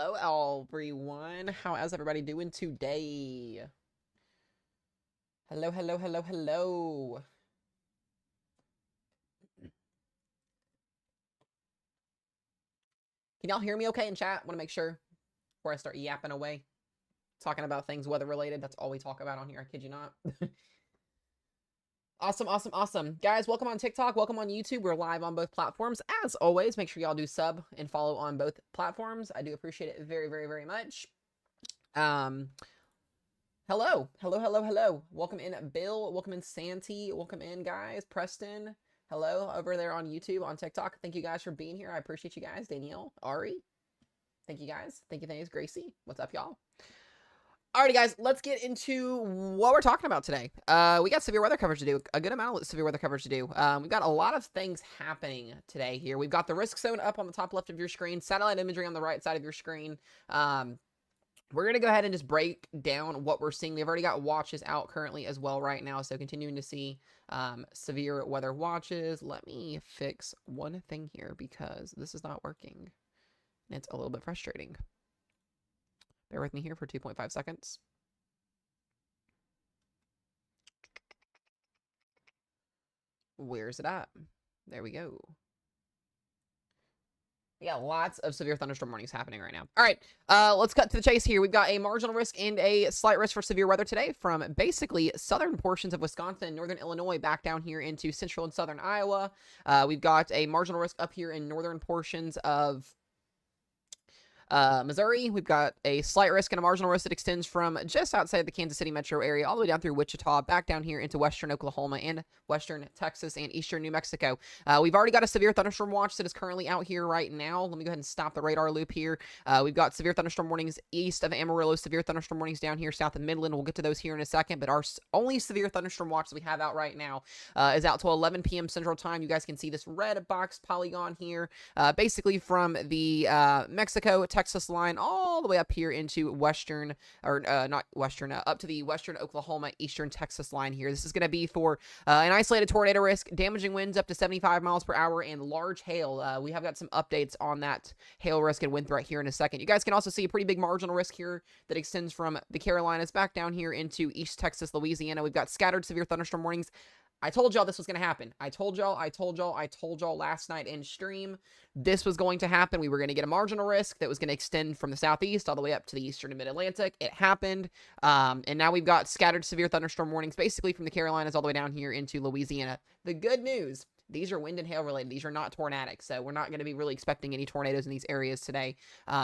hello, everyone. How is everybody doing today? Hello, hello, hello, hello. Can y'all hear me okay in chat? Want to make sure before I start yapping away, talking about things weather related. That's all we talk about on here. I kid you not. Awesome, awesome, awesome. Guys, welcome on TikTok. Welcome on YouTube. We're live on both platforms. As always, make sure y'all do sub and follow on both platforms. I do appreciate it very, very, very much. Hello, hello, hello, hello. Welcome in, Bill. Welcome in, Santi. Welcome in, guys. Preston. Hello, over there on YouTube, on TikTok. Thank you guys for being here. I appreciate you guys. Danielle, Ari. Thank you guys. Thank you, thanks. Gracie. What's up, y'all? Alrighty, guys, let's get into what we're talking about today. We got severe weather coverage to do, a good amount of severe weather coverage to do. We've got a lot of things happening today here. We've got the risk zone up on the top left of your screen, satellite imagery on the right side of your screen. We're going to go ahead and just break down what we're seeing. We've already got watches out currently as well right now, so continuing to see severe weather watches. Let me fix one thing here because this is not working, and it's a little bit frustrating. Bear with me here for 2.5 seconds. Where's it at? There we go. We got lots of severe thunderstorm warnings happening right now. All right, let's cut to the chase here. We've got a marginal risk and a slight risk for severe weather today from basically southern portions of Wisconsin and northern Illinois back down here into central and southern Iowa. We've got a marginal risk up here in northern portions of Missouri. We've got a slight risk and a marginal risk that extends from just outside the Kansas City metro area all the way down through Wichita, back down here into western Oklahoma and western Texas and eastern New Mexico. We've already got a severe thunderstorm watch that is currently out here right now. Let me go ahead and stop the radar loop here. We've got severe thunderstorm warnings east of Amarillo, severe thunderstorm warnings down here south of Midland. We'll get to those here in a second, but our only severe thunderstorm watch that we have out right now is out till 11 p.m. Central Time. You guys can see this red box polygon here, basically from the Mexico, Texas line all the way up here into western, or not western, up to the western Oklahoma, eastern Texas line here. This is going to be for an isolated tornado risk, damaging winds up to 75 miles per hour, and large hail. We have got some updates on that hail risk and wind threat here in a second. You guys can also see a pretty big marginal risk here that extends from the Carolinas back down here into East Texas, Louisiana. We've got scattered severe thunderstorm warnings. I told y'all this was going to happen. I told y'all last night in stream this was going to happen. We were going to get a marginal risk that was going to extend from the southeast all the way up to the eastern and mid-Atlantic. It happened. And now we've got scattered severe thunderstorm warnings basically from the Carolinas all the way down here into Louisiana. The good news, these are wind and hail related. These are not tornadic, so we're not going to be really expecting any tornadoes in these areas today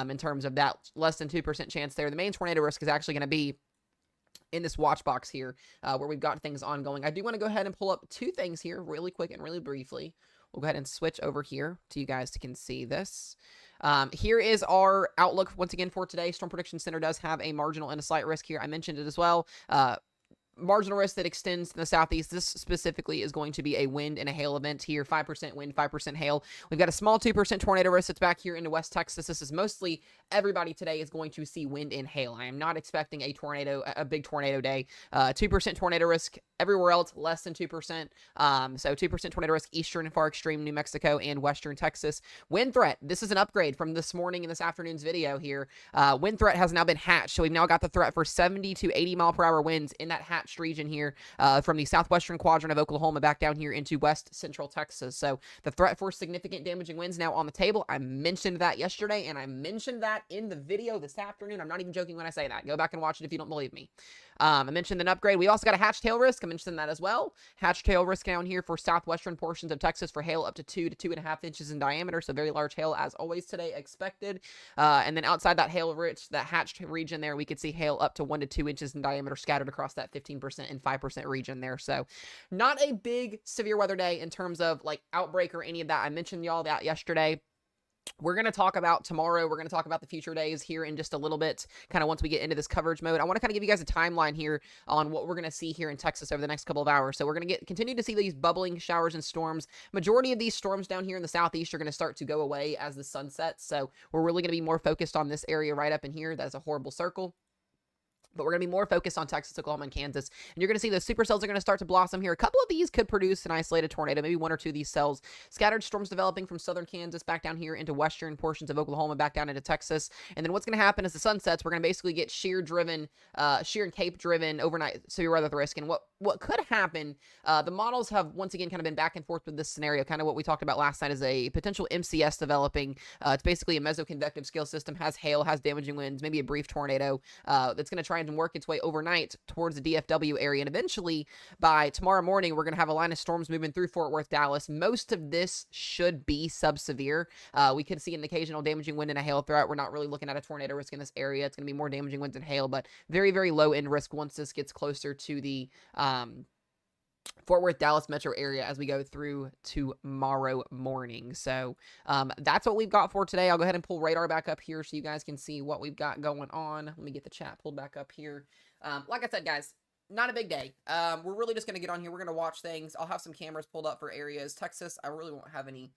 in terms of that less than 2% chance there. The main tornado risk is actually going to be in this watch box here where we've got things ongoing. I do want to go ahead and pull up two things here really quick and really briefly. We'll go ahead and switch over here to you guys to can see this. Here is our outlook once again for today. Storm Prediction Center does have a marginal and a slight risk here. I mentioned it as well. Marginal risk that extends to the southeast. This specifically is going to be a wind and a hail event here. 5% wind, 5% hail. We've got a small 2% tornado risk that's back here into West Texas. This is mostly everybody today is going to see wind and hail. I am not expecting a tornado, a big tornado day. 2% tornado risk everywhere else, less than 2%. So 2% tornado risk, eastern and far extreme New Mexico and western Texas. Wind threat. This is an upgrade from this morning and this afternoon's video here. Wind threat has now been hatched. So we've now got the threat for 70 to 80 mile per hour winds in that hatched region here from the southwestern quadrant of Oklahoma back down here into west central Texas. So the threat for significant damaging winds now on the table. I mentioned that yesterday, and I mentioned that in the video this afternoon. I'm not even joking when I say that. Go back and watch it if you don't believe me. I mentioned an upgrade. We also got a hatched hail risk. I mentioned that as well. Hatched hail risk down here for southwestern portions of Texas for hail up to 2 to 2.5 inches in diameter. So very large hail as always today expected. And then outside that hail rich, that hatched region there, we could see hail up to 1 to 2 inches in diameter scattered across that 15% and 5% region there. So not a big severe weather day in terms of like outbreak or any of that. I mentioned y'all that yesterday. We're going to talk about tomorrow. We're going to talk about the future days here in just a little bit, kind of once we get into this coverage mode. I want to kind of give you guys a timeline here on what we're going to see here in Texas over the next couple of hours. So we're going to continue to see these bubbling showers and storms. Majority of these storms down here in the southeast are going to start to go away as the sun sets. So we're really going to be more focused on this area right up in here. That is a horrible circle. But we're going to be more focused on Texas, Oklahoma, and Kansas. And you're going to see those supercells are going to start to blossom here. A couple of these could produce an isolated tornado, maybe one or two of these cells. Scattered storms developing from southern Kansas back down here into western portions of Oklahoma, back down into Texas. And then what's going to happen as the sun sets, we're going to basically get shear and cape driven overnight severe weather risk. And what could happen, the models have once again kind of been back and forth with this scenario. Kind of what we talked about last night is a potential MCS developing. It's basically a mesoconvective scale system, has hail, has damaging winds, maybe a brief tornado that's going to try and work its way overnight towards the DFW area. And eventually, by tomorrow morning, we're going to have a line of storms moving through Fort Worth, Dallas. Most of this should be sub-severe. We could see an occasional damaging wind and a hail threat. We're not really looking at a tornado risk in this area. It's going to be more damaging winds and hail, but very, very low end risk once this gets closer to the Fort Worth, Dallas metro area as we go through tomorrow morning. So that's what we've got for today. I'll go ahead and pull radar back up here so you guys can see what we've got going on. Let me get the chat pulled back up here. Like I said, guys, not a big day. We're really just going to get on here. We're going to watch things. I'll have some cameras pulled up for areas. Texas, I really won't have any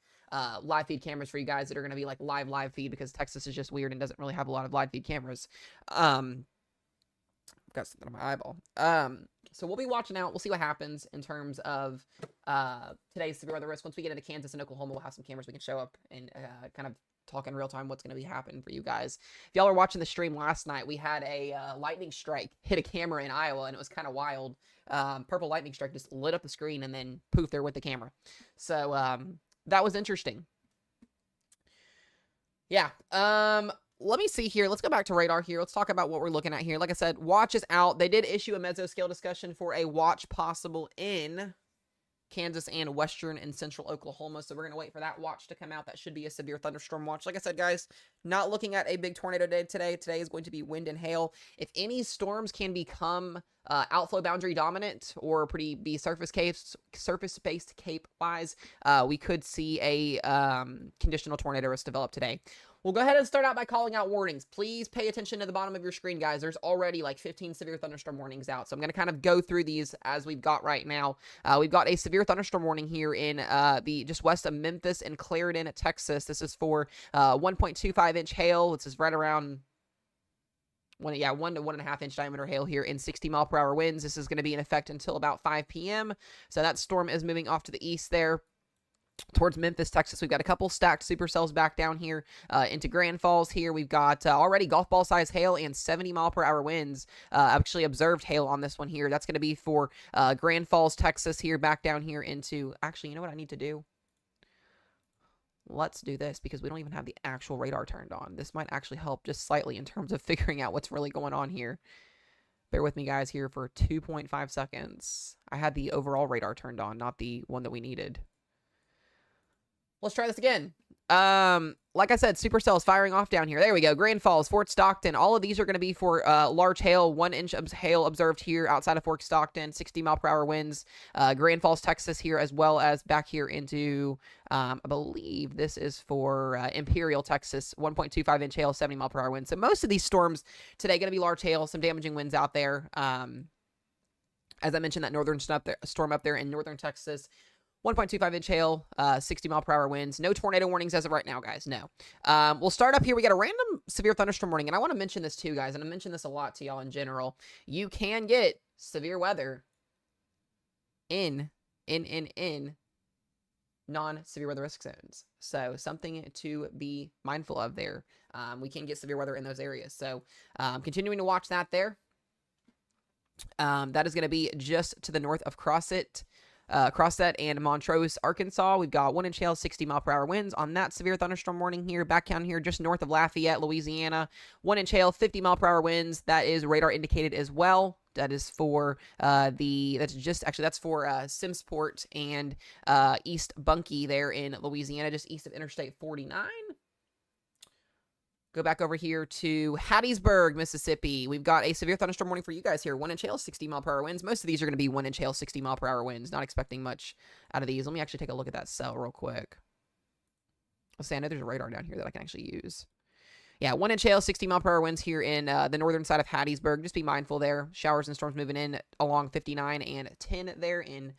live feed cameras for you guys that are going to be like live feed, because Texas is just weird and doesn't really have a lot of live feed cameras. Got something on my eyeball. So we'll be watching out. We'll see what happens in terms of today's severe weather risk. Once we get into Kansas and Oklahoma, we'll have some cameras we can show up and kind of talk in real time what's going to be happening for you guys. If y'all are watching the stream last night, we had a lightning strike hit a camera in Iowa, and it was kind of wild. Purple lightning strike just lit up the screen and then poof, there with the camera. So that was interesting. Yeah. Let me see here. Let's go back to radar here. Let's talk about what we're looking at here. Like I said, watch is out. They did issue a mesoscale discussion for a watch possible in Kansas and western and central Oklahoma. So we're going to wait for that watch to come out. That should be a severe thunderstorm watch. Like I said, guys, not looking at a big tornado day today. Today is going to be wind and hail. If any storms can become outflow boundary dominant or be surface-based cape-wise, we could see a conditional tornado risk develop today. We'll go ahead and start out by calling out warnings. Please pay attention to the bottom of your screen, guys. There's already like 15 severe thunderstorm warnings out. So I'm going to kind of go through these as we've got right now. We've got a severe thunderstorm warning here in the just west of Memphis and Clarendon, Texas. This is for 1.25-inch hail. This is right around 1 to 1.5 inch diameter hail here in 60-mile-per-hour winds. This is going to be in effect until about 5 p.m. So that storm is moving off to the east there towards Memphis, Texas. We've got a couple stacked supercells back down here into Grand Falls here. We've got already golf ball size hail and 70-mile-per-hour winds. Actually observed hail on this one here. That's going to be for Grand Falls, Texas here, back down here into... Actually, you know what I need to do? Let's do this because we don't even have the actual radar turned on. This might actually help just slightly in terms of figuring out what's really going on here. Bear with me, guys, here for 2.5 seconds. I had the overall radar turned on, not the one that we needed. Let's try this again. Like I said, supercells firing off down here. There we go. Grand Falls, Fort Stockton. All of these are going to be for large hail. 1 inch of hail observed here outside of Fort Stockton. 60-mile-per-hour winds. Grand Falls, Texas here, as well as back here into, I believe this is for Imperial, Texas. 1.25-inch hail, 70-mile-per-hour winds. So most of these storms today going to be large hail. Some damaging winds out there. As I mentioned, that northern storm up there in northern Texas. 1.25-inch hail, 60-mile-per-hour winds. No tornado warnings as of right now, guys. No. We'll start up here. We got a random severe thunderstorm warning, and I want to mention this too, guys, and I mention this a lot to y'all in general. You can get severe weather in non-severe weather risk zones. So something to be mindful of there. We can get severe weather in those areas. So continuing to watch that there. That is going to be just to the north of Crosset and Montrose, Arkansas. We've got 1 inch hail, 60-mile-per-hour winds on that severe thunderstorm warning here. Back down here, just north of Lafayette, Louisiana. 1 inch hail, 50-mile-per-hour winds. That is radar indicated as well. That is for that's for Simsport and East Bunkie there in Louisiana, just east of Interstate 49. Go back over here to Hattiesburg, Mississippi. We've got a severe thunderstorm warning for you guys here. 1 inch hail, 60-mile-per-hour winds. Most of these are going to be 1 inch hail, 60-mile-per-hour winds. Not expecting much out of these. Let me actually take a look at that cell real quick. Let's say I know there's a radar down here that I can actually use. Yeah, 1 inch hail, 60-mile-per-hour winds here in the northern side of Hattiesburg. Just be mindful there. Showers and storms moving in along 59 and 10 there in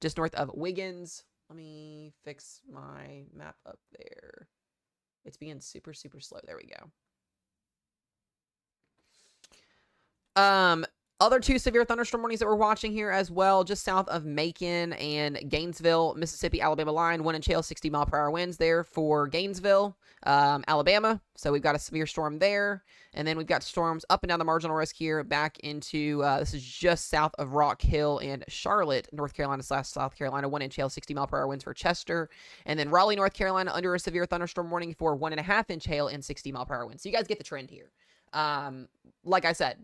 just north of Wiggins. Let me fix my map up there. It's being super, super slow. There we go. Other two severe thunderstorm warnings that we're watching here as well, just south of Macon and Gainesville, Mississippi, Alabama line. 1 inch hail, 60-mile-per-hour winds there for Gainesville, Alabama. So we've got a severe storm there. And then we've got storms up and down the marginal risk here back into, this is just south of Rock Hill and Charlotte, North Carolina / South Carolina. 1 inch hail, 60-mile-per-hour winds for Chester. And then Raleigh, North Carolina, under a severe thunderstorm warning for 1.5 inch hail and 60-mile-per-hour winds. So you guys get the trend here. Like I said,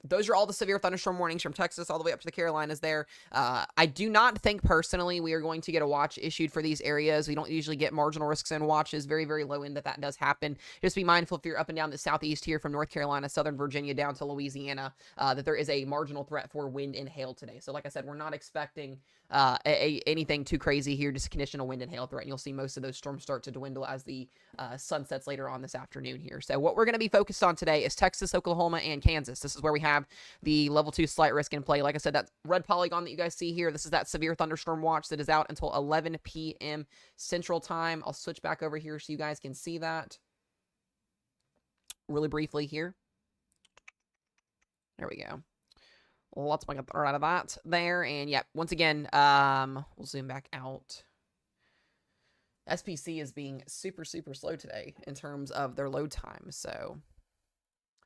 those are all the severe thunderstorm warnings from Texas all the way up to the Carolinas there. I do not think personally we are going to get a watch issued for these areas. We don't usually get marginal risks and watches. Very, very low end that does happen. Just be mindful if you're up and down the southeast here from North Carolina, Southern Virginia down to Louisiana, that there is a marginal threat for wind and hail today. So like I said, we're not expecting anything too crazy here, just conditional wind and hail threat. And you'll see most of those storms start to dwindle as the sun sets later on this afternoon here. So what we're going to be focused on today is Texas, Oklahoma, and Kansas. This is where we have the level 2 slight risk in play. Like I said, that red polygon that you guys see here, this is that severe thunderstorm watch that is out until 11 p.m. Central Time. I'll switch back over here so you guys can see that really briefly here. There we go. Let's make a throw out of that there. And yeah, once again, we'll zoom back out. SPC is being super, super slow today in terms of their load time. So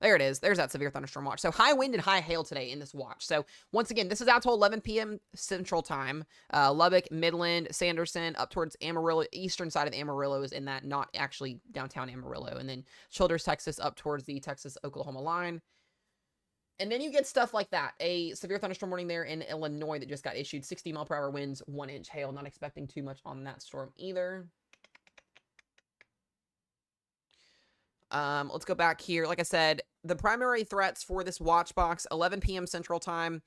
there it is. There's that severe thunderstorm watch. So high wind and high hail today in this watch. So once again, this is out till 11 p.m. Central Time. Lubbock, Midland, Sanderson, up towards Amarillo. Eastern side of Amarillo is in that, not actually downtown Amarillo. And then Childers, Texas, up towards the Texas-Oklahoma line. And then you get stuff like that. A severe thunderstorm warning there in Illinois that just got issued. 60-mile-per-hour winds, 1 inch hail. Not expecting too much on that storm either. Let's go back here. Like I said, the primary threats for this watch box, 11 p.m. Central Time.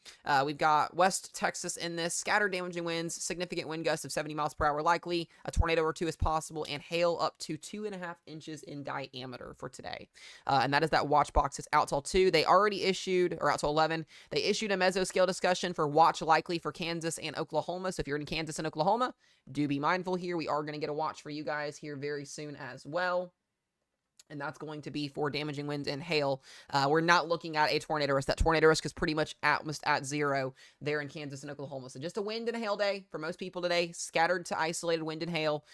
We've got West Texas in this. Scattered damaging winds, significant wind gusts of 70 miles per hour likely. A tornado or two is possible, and hail up to 2.5 inches in diameter for today. And that is that watch box. It's out till 2. They already issued, or out till 11, they issued a mesoscale discussion for watch likely for Kansas and Oklahoma. So if you're in Kansas and Oklahoma, do be mindful here. We are going to get a watch for you guys here very soon as well. And that's going to be for damaging winds and hail. We're not looking at a tornado risk. That tornado risk is pretty much almost at 0 there in Kansas and Oklahoma. So just a wind and a hail day for most people today. Scattered to isolated wind and hail.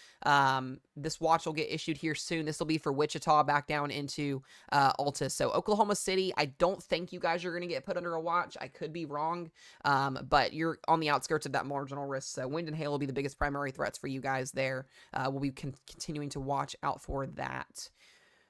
This watch will get issued here soon. This will be for Wichita back down into Altus. So Oklahoma City, I don't think you guys are going to get put under a watch. I could be wrong. But you're on the outskirts of that marginal risk. So wind and hail will be the biggest primary threats for you guys there. We'll be continuing to watch out for that.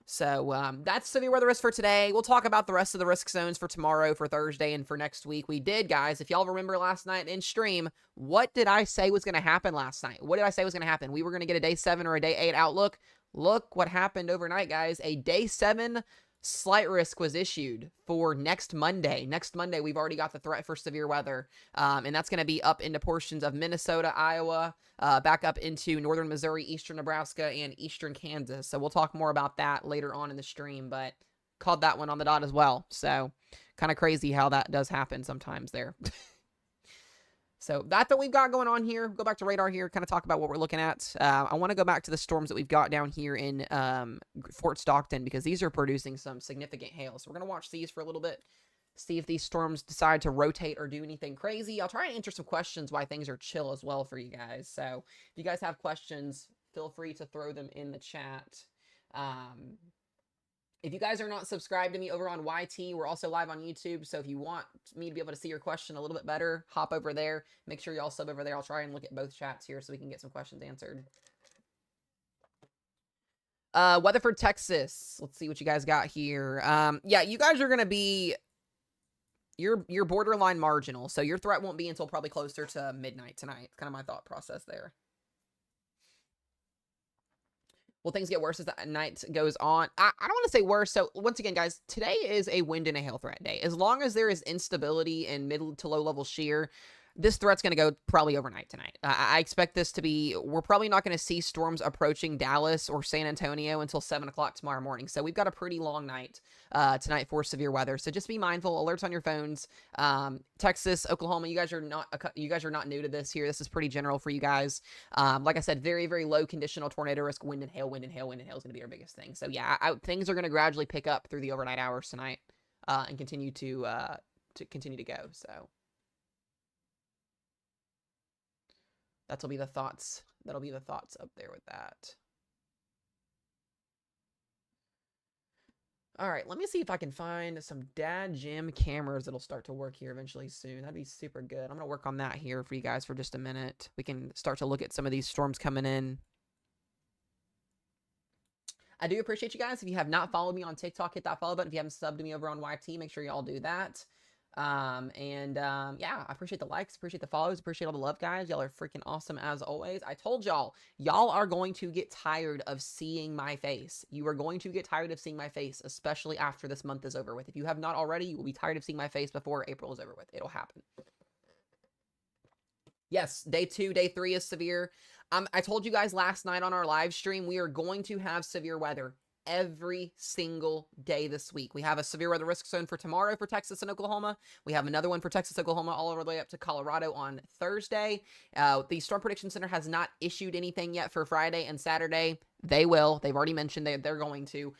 So that's severe weather risk for today. We'll talk about the rest of the risk zones for tomorrow, for Thursday, and for next week. We did, guys. If y'all remember last night in stream, what did I say was going to happen last night? What did I say was going to happen? We were going to get a day 7 or a day 8 outlook. Look what happened overnight, guys. A day 7 slight risk was issued for next Monday. Next Monday, we've already got the threat for severe weather, and that's going to be up into portions of Minnesota, Iowa, back up into northern Missouri, eastern Nebraska, and eastern Kansas. So we'll talk more about that later on in the stream, but called that one on the dot as well. So kind of crazy how that does happen sometimes there. So that's what we've got going on here. Go back to radar here, kind of talk about what we're looking at. I want to go back to the storms that we've got down here in Fort Stockton, because these are producing some significant hail. So we're going to watch these for a little bit, see if these storms decide to rotate or do anything crazy. I'll try and answer some questions why things are chill as well for you guys. So if you guys have questions, feel free to throw them in the chat. If you guys are not subscribed to me over on YT, we're also live on YouTube. So if you want me to be able to see your question a little bit better, hop over there. Make sure y'all sub over there. I'll try and look at both chats here so we can get some questions answered. Weatherford, Texas. Let's see what you guys got here. Yeah, you guys are going to be... You're borderline marginal. So your threat won't be until probably closer to midnight tonight. It's kind of my thought process there. Will things get worse as the night goes on? I don't want to say worse. So once again, guys, today is a wind and a hail threat day. As long as there is instability and middle to low level shear, this threat's going to go probably overnight tonight. I expect this to be, we're probably not going to see storms approaching Dallas or San Antonio until 7 o'clock tomorrow morning. So we've got a pretty long night tonight for severe weather. So just be mindful, alerts on your phones. Texas, Oklahoma, you guys are not new to this here. This is pretty general for you guys. Like I said, very, very low conditional tornado risk, wind and hail, wind and hail, wind and hail is going to be our biggest thing. So yeah, things are going to gradually pick up through the overnight hours tonight. and continue to continue to go. So that'll be the thoughts. That'll be the thoughts up there with that. All right, let me see if I can find some Dad Gym cameras that'll start to work here eventually soon. That'd be super good. I'm going to work on that here for you guys for just a minute. We can start to look at some of these storms coming in. I do appreciate you guys. If you have not followed me on TikTok, hit that follow button. If you haven't subbed to me over on YT, make sure you all do that. Yeah, I appreciate the likes, appreciate the follows, appreciate all the love, guys. Y'all are freaking awesome as always. I told y'all are going to get tired of seeing my face. You are going to get tired of seeing my face, especially after this month is over with. If you have not already, you will be tired of seeing my face before April is over with. It'll happen. Yes, day 2, day 3 is severe. I told you guys last night on our live stream, we are going to have severe weather every single day this week. We have a severe weather risk zone for tomorrow for Texas and Oklahoma. We have another one for Texas, Oklahoma, all over the way up to Colorado on Thursday. The Storm Prediction Center has not issued anything yet for Friday and Saturday. They will. They've already mentioned they're going to.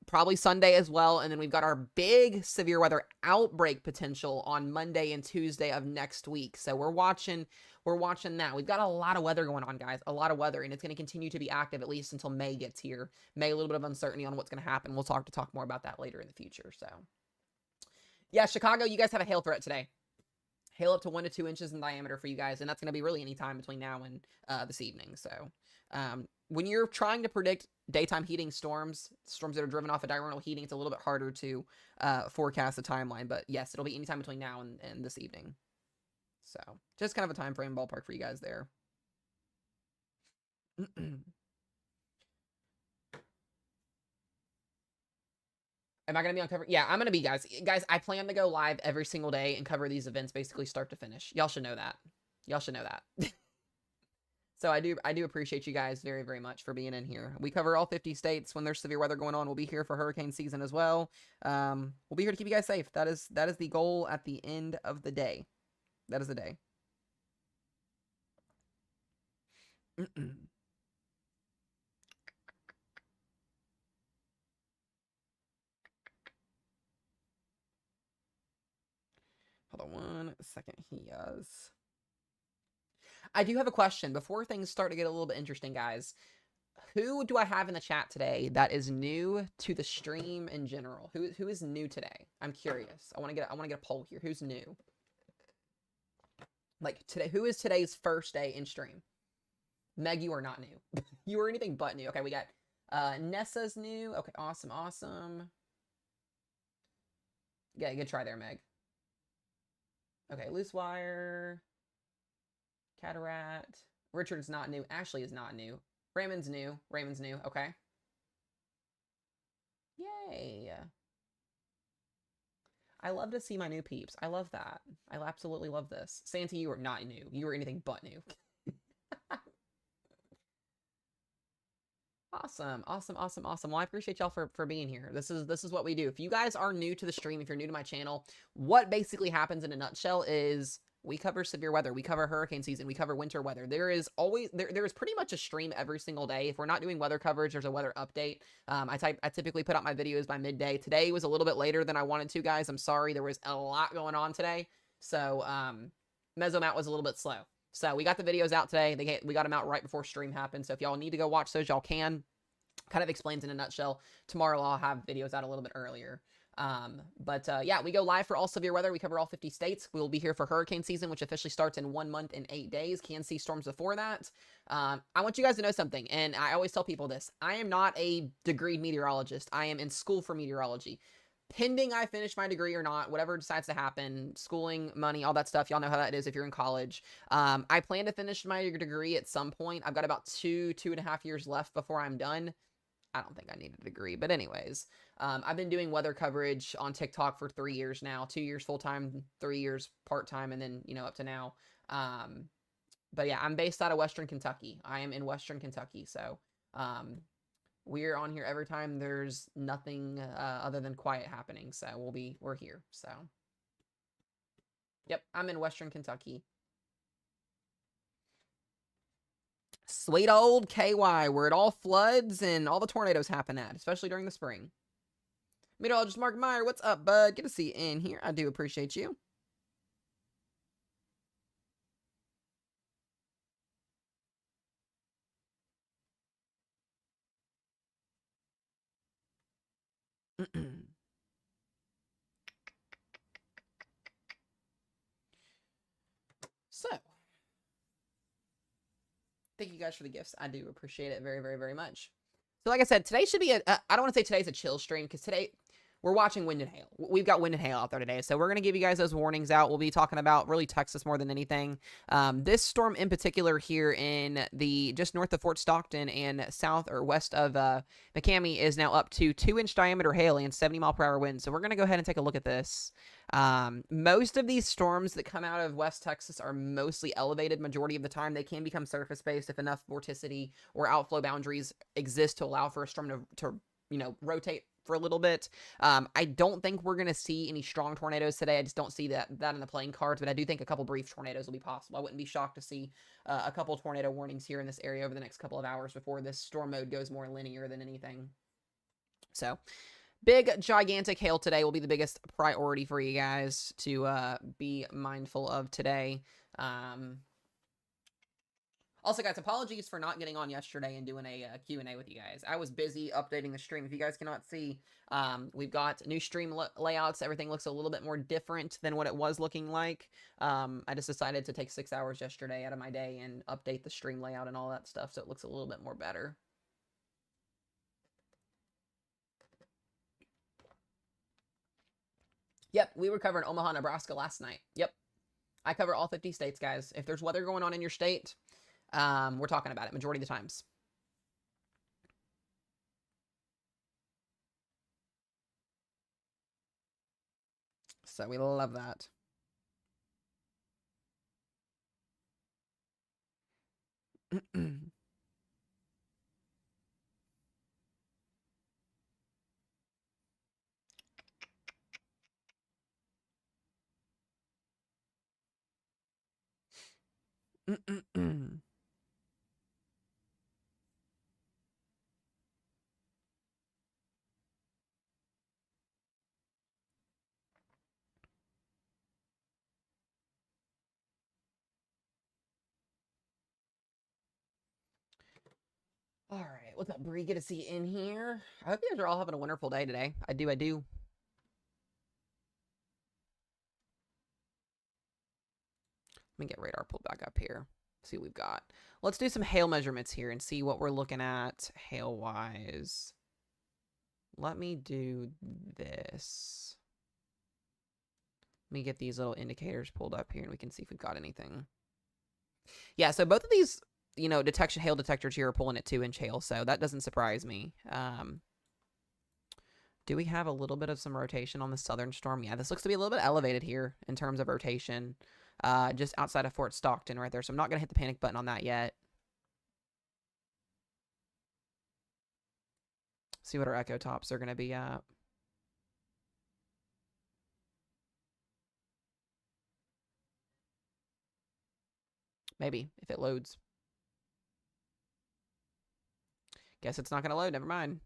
Probably Sunday as well. And then we've got our big severe weather outbreak potential on Monday and Tuesday of next week. So we're watching that. We've got a lot of weather going on, guys. A lot of weather, and it's going to continue to be active at least until May gets here. May, a little bit of uncertainty on what's going to happen. We'll talk more about that later in the future. So yeah, Chicago, you guys have a hail threat today. Hail up to 1 to 2 inches in diameter for you guys, and that's going to be really any time between now and this evening. So when you're trying to predict daytime heating storms that are driven off of diurnal heating, it's a little bit harder to forecast the timeline. But yes, it'll be anytime between now and this evening. So just kind of a time frame ballpark for you guys there. Am I going to be on cover? Yeah, I'm going to be, guys. Guys, I plan to go live every single day and cover these events basically start to finish. Y'all should know that. Y'all should know that. So I do appreciate you guys very, very much for being in here. We cover all 50 states when there's severe weather going on. We'll be here for hurricane season as well. We'll be here to keep you guys safe. That is the goal at the end of the day. That is the day. Hold on 1 second. I do have a question before things start to get a little bit interesting, guys. Who do I have in the chat today that is new to the stream in general? Who is new today? I'm curious. I want to get a poll here. Who's new? Like today, who is today's first day in stream? Meg, you are not new. You are anything but new. Okay, we got Nessa's new. Okay, awesome. Yeah, good try there, Meg. Okay, Loose Wire. Cataract. Richard's not new. Ashley is not new. Raymond's new. Okay. Yay. I love to see my new peeps. I love that. I absolutely love this. Santi, you are not new. You are anything but new. Awesome. Well, I appreciate y'all for being here. This is what we do. If you guys are new to the stream, if you're new to my channel, what basically happens in a nutshell is we cover severe weather, we cover hurricane season, we cover winter weather. There is pretty much a stream every single day. If we're not doing weather coverage, there's a weather update. I typically put out my videos by midday. Today was a little bit later than I wanted to, guys. I'm sorry. There was a lot going on today. So Mesomat was a little bit slow. So we got the videos out today. We got them out right before stream happened. So if y'all need to go watch those, y'all can. Kind of explains in a nutshell. Tomorrow I'll have videos out a little bit earlier. Yeah, we go live for all severe weather. We cover all 50 states. We will be here for hurricane season, which officially starts in 1 month and 8 days. Can see storms before that. I want you guys to know something, and I always tell people this. I am not a degreed meteorologist. I am in school for meteorology. Pending I finish my degree or not, whatever decides to happen, schooling, money, all that stuff, y'all know how that is if you're in college. I plan to finish my degree at some point. I've got about 2.5 years left before I'm done. I don't think I need a degree, but anyways, I've been doing weather coverage on TikTok for 3 years now, 2 years full-time, 3 years part-time, and then, up to now. But yeah, I'm based out of Western Kentucky. I am in Western Kentucky. So, we're on here every time there's nothing, other than quiet happening. So we're here. So, yep, I'm in Western Kentucky. Sweet old KY, where it all floods and all the tornadoes happen at, especially during the spring. Meteorologist Mark Meyer, what's up, bud? Good to see you in here. I do appreciate you. So, thank you guys for the gifts. I do appreciate it very, very, very much. So, like I said, today should be I don't want to say today's a chill stream because today we're watching wind and hail. We've got wind and hail out there today. So, we're going to give you guys those warnings out. We'll be talking about really Texas more than anything. This storm in particular here in the just north of Fort Stockton and south or west of McCamey is now up to 2-inch diameter hail and 70-mile-per-hour winds. So, we're going to go ahead and take a look at this. Most of these storms that come out of West Texas are mostly elevated. Majority of the time, they can become surface-based if enough vorticity or outflow boundaries exist to allow for a storm to rotate for a little bit. I don't think we're going to see any strong tornadoes today. I just don't see that in the playing cards, but I do think a couple brief tornadoes will be possible. I wouldn't be shocked to see a couple tornado warnings here in this area over the next couple of hours before this storm mode goes more linear than anything. So, big, gigantic hail today will be the biggest priority for you guys to be mindful of today. Also, guys, apologies for not getting on yesterday and doing a Q&A with you guys. I was busy updating the stream. If you guys cannot see, we've got new stream layouts. Everything looks a little bit more different than what it was looking like. I just decided to take 6 hours yesterday out of my day and update the stream layout and all that stuff so it looks a little bit more better. Yep, we were covering Omaha, Nebraska last night. Yep. I cover all 50 states, guys. If there's weather going on in your state, we're talking about it majority of the times. So we love that. All right, what's up, Bree? Good to see you in here. I hope you guys are all having a wonderful day today. I do. Let me get radar pulled back up here. See what we've got. Let's do some hail measurements here and see what we're looking at hail-wise. Let me do this. Let me get these little indicators pulled up here and we can see if we've got anything. Yeah, so both of these, hail detectors here are pulling at 2-inch hail, so that doesn't surprise me. Do we have a little bit of some rotation on the southern storm? Yeah, this looks to be a little bit elevated here in terms of rotation. Just outside of Fort Stockton right there, so I'm not going to hit the panic button on that yet. See what our echo tops are going to be at. Maybe, if it loads. Guess it's not going to load. Never mind.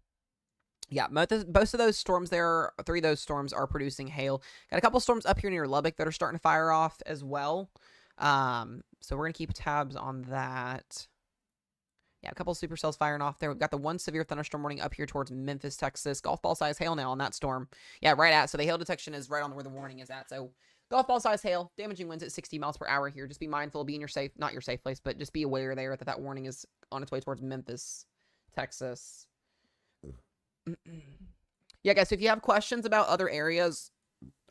Yeah, most of those storms there, 3 of those storms are producing hail. Got a couple storms up here near Lubbock that are starting to fire off as well. So we're going to keep tabs on that. Yeah, a couple of supercells firing off there. We've got the one severe thunderstorm warning up here towards Memphis, Texas. Golf ball size hail now on that storm. Yeah, right at. So the hail detection is right on where the warning is at. So golf ball size hail, damaging winds at 60 miles per hour here. Just be mindful, be in your safe, not your safe place, but just be aware there that warning is on its way towards Memphis, Texas. Yeah, guys, so if you have questions about other areas,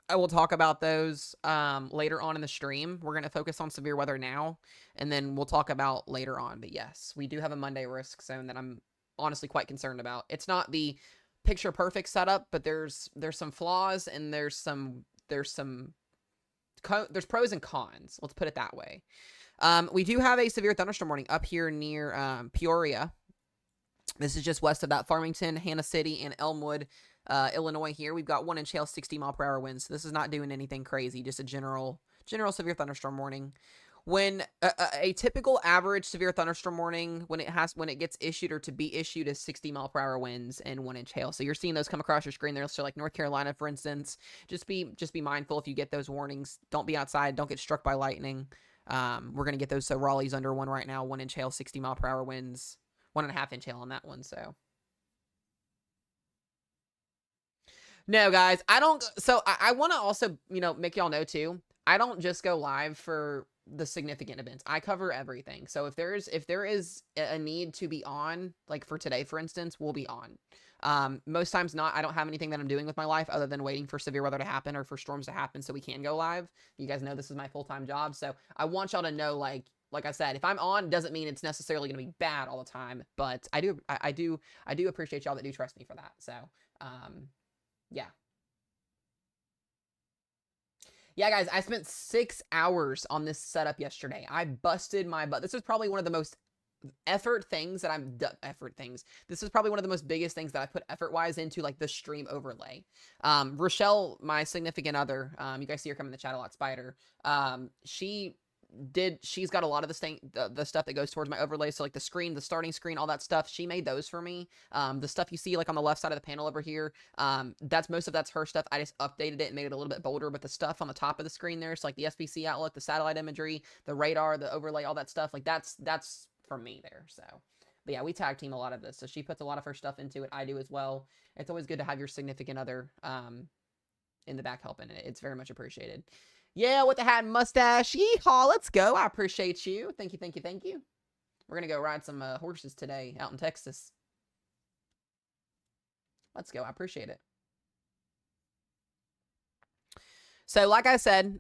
I will talk about those later on in the stream. We're going to focus on severe weather now, and then we'll talk about later on. But yes, we do have a Monday risk zone that I'm honestly quite concerned about. It's not the picture perfect setup, but there's some flaws and there's pros and cons. Let's put it that way. We do have a severe thunderstorm warning up here near Peoria. This is just west of that Farmington, Hannah City, and Elmwood, Illinois here. We've got 1-inch hail, 60-mile-per-hour winds. So this is not doing anything crazy, just a general severe thunderstorm warning. when a typical average severe thunderstorm warning, when it gets issued or to be issued, is 60-mile-per-hour winds and 1-inch hail. So you're seeing those come across your screen there. So like North Carolina, for instance, just be mindful if you get those warnings. Don't be outside. Don't get struck by lightning. We're gonna get those. So Raleigh's under 1 right now. 1-inch hail, 60-mile-per-hour winds, 1.5-inch hail on that one. So. No, guys, I don't. So I want to also, make y'all know too. I don't just go live for the significant events. I cover everything. So if there is a need to be on, like for today, for instance, we'll be on. Most times not. I don't have anything that I'm doing with my life other than waiting for severe weather to happen or for storms to happen so we can go live. You guys know this is my full-time job, so I want y'all to know, like I said, if I'm on, doesn't mean it's necessarily going to be bad all the time. But I do appreciate y'all that do trust me for that. So. Yeah. Yeah, guys, I spent 6 hours on this setup yesterday. I busted my butt. This is probably one of the most effort things that This is probably one of the most biggest things that I put effort-wise into, like, the stream overlay. Rochelle, my significant other, you guys see her come in the chat a lot, Spider, she's got a lot of the stuff that goes towards my overlay. So like the screen, the starting screen, all that stuff, she made those for me. The stuff you see like on the left side of the panel over here, that's her stuff. I just updated it and made it a little bit bolder, but the stuff on the top of the screen there, so like the SPC outlook, the satellite imagery, the radar, the overlay, all that stuff, like that's from me there. So, but yeah, we tag team a lot of this. So she puts a lot of her stuff into it. I do as well. It's always good to have your significant other in the back helping it. It's very much appreciated. Yeah, with the hat and mustache. Yeehaw, let's go. I appreciate you. Thank you, thank you, thank you. We're going to go ride some horses today out in Texas. Let's go. I appreciate it. So, like I said,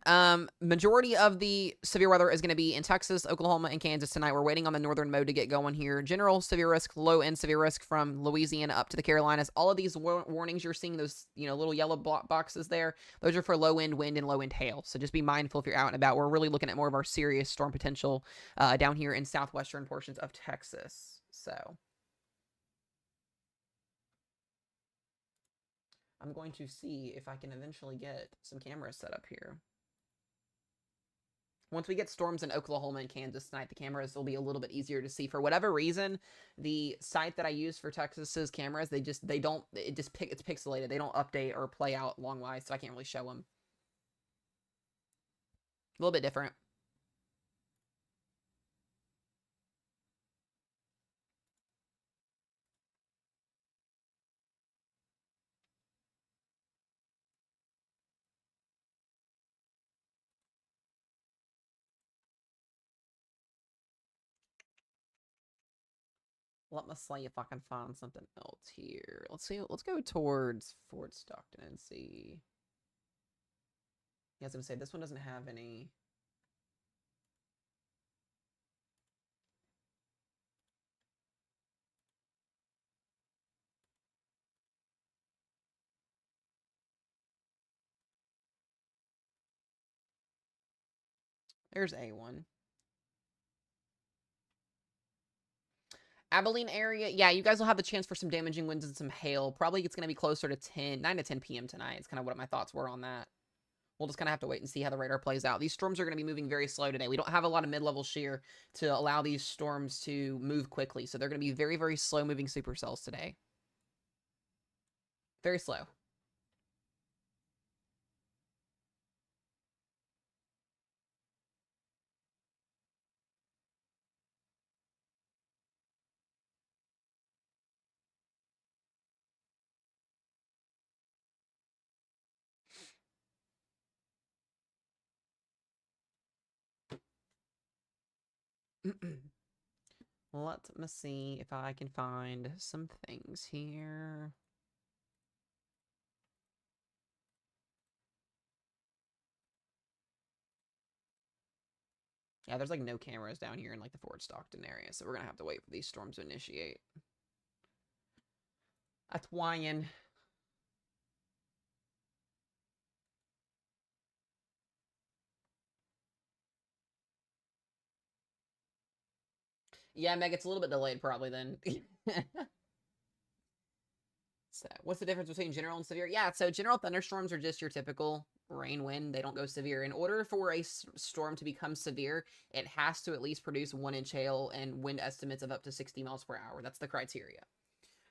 majority of the severe weather is going to be in Texas, Oklahoma, and Kansas tonight. We're waiting on the northern mode to get going here. General severe risk, low end severe risk from Louisiana up to the Carolinas. All of these warnings you're seeing, those little yellow boxes there, those are for low end wind and low end hail. So just be mindful if you're out and about. We're really looking at more of our serious storm potential down here in southwestern portions of Texas. So. I'm going to see if I can eventually get some cameras set up here. Once we get storms in Oklahoma and Kansas tonight, the cameras will be a little bit easier to see. For whatever reason, the site that I use for Texas's cameras, it's pixelated. They don't update or play out long-wise, so I can't really show them. A little bit different. Let me see if I can find something else here. Let's see. Let's go towards Fort Stockton and see. Yeah, I was gonna say this one doesn't have any. There's A1. Abilene area, yeah, you guys will have the chance for some damaging winds and some hail. Probably it's going to be closer to 9 to 10 p.m. tonight. It's kind of what my thoughts were on that. We'll just kind of have to wait and see how the radar plays out. These storms are going to be moving very slow today. We don't have a lot of mid-level shear to allow these storms to move quickly. So they're going to be very, very slow-moving supercells today. Very slow. Let me see if I can find some things here. Yeah, there's like no cameras down here in like the Fort Stockton area, so we're going to have to wait for these storms to initiate. That's whying. Yeah, Meg, it's a little bit delayed probably then. So, what's the difference between general and severe? Yeah, so general thunderstorms are just your typical rain wind. They don't go severe. In order for a storm to become severe, it has to at least produce 1-inch hail and wind estimates of up to 60 miles per hour. That's the criteria.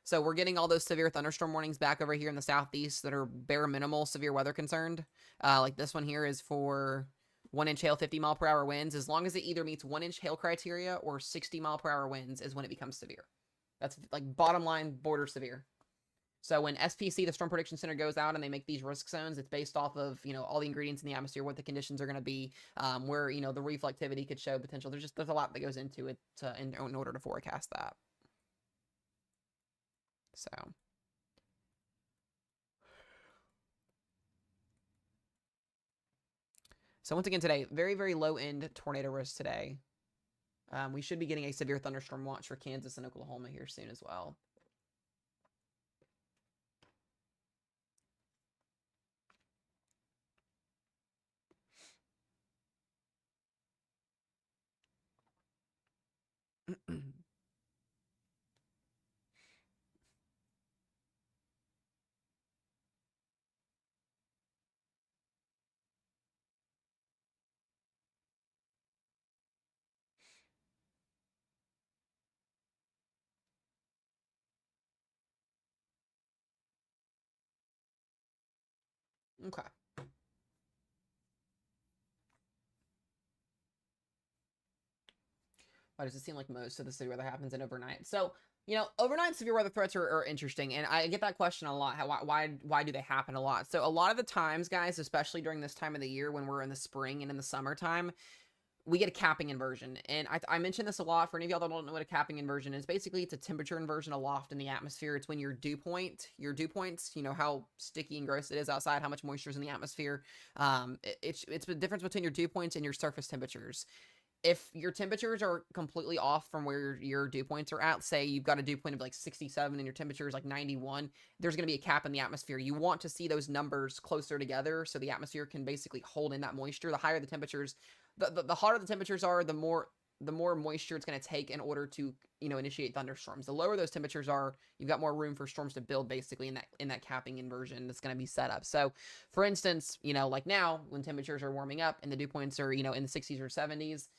So, we're getting all those severe thunderstorm warnings back over here in the southeast that are bare minimal severe weather concerned. Like this one here is for 1-inch hail, 50-mile-per-hour winds. As long as it either meets 1-inch hail criteria or 60-mile-per-hour winds is when it becomes severe. That's like bottom line border severe. So when SPC, the Storm Prediction Center, goes out and they make these risk zones, it's based off of, all the ingredients in the atmosphere, what the conditions are going to be, where, the reflectivity could show potential. There's a lot that goes into it in order to forecast that. So once again today, very, very low end tornado risk today. We should be getting a severe thunderstorm watch for Kansas and Oklahoma here soon as well. Okay. Why does it seem like most of the severe weather happens in overnight? So, overnight severe weather threats are interesting, and I get that question a lot. Why do they happen a lot? So a lot of the times, guys, especially during this time of the year when we're in the spring and in the summertime, we get a capping inversion. And I mention this a lot for any of y'all that don't know what a capping inversion is. Basically, it's a temperature inversion aloft in the atmosphere. It's when your dew points, how sticky and gross it is outside, how much moisture is in the atmosphere. It's the difference between your dew points and your surface temperatures. If your temperatures are completely off from where your dew points are at, say you've got a dew point of like 67 and your temperature is like 91, there's going to be a cap in the atmosphere. You want to see those numbers closer together so the atmosphere can basically hold in that moisture. The higher the temperatures, the hotter the temperatures are, the more moisture it's going to take in order to, initiate thunderstorms. The lower those temperatures are, you've got more room for storms to build basically in that capping inversion that's going to be set up. So for instance, like now when temperatures are warming up and the dew points are, in the 60s or 70s,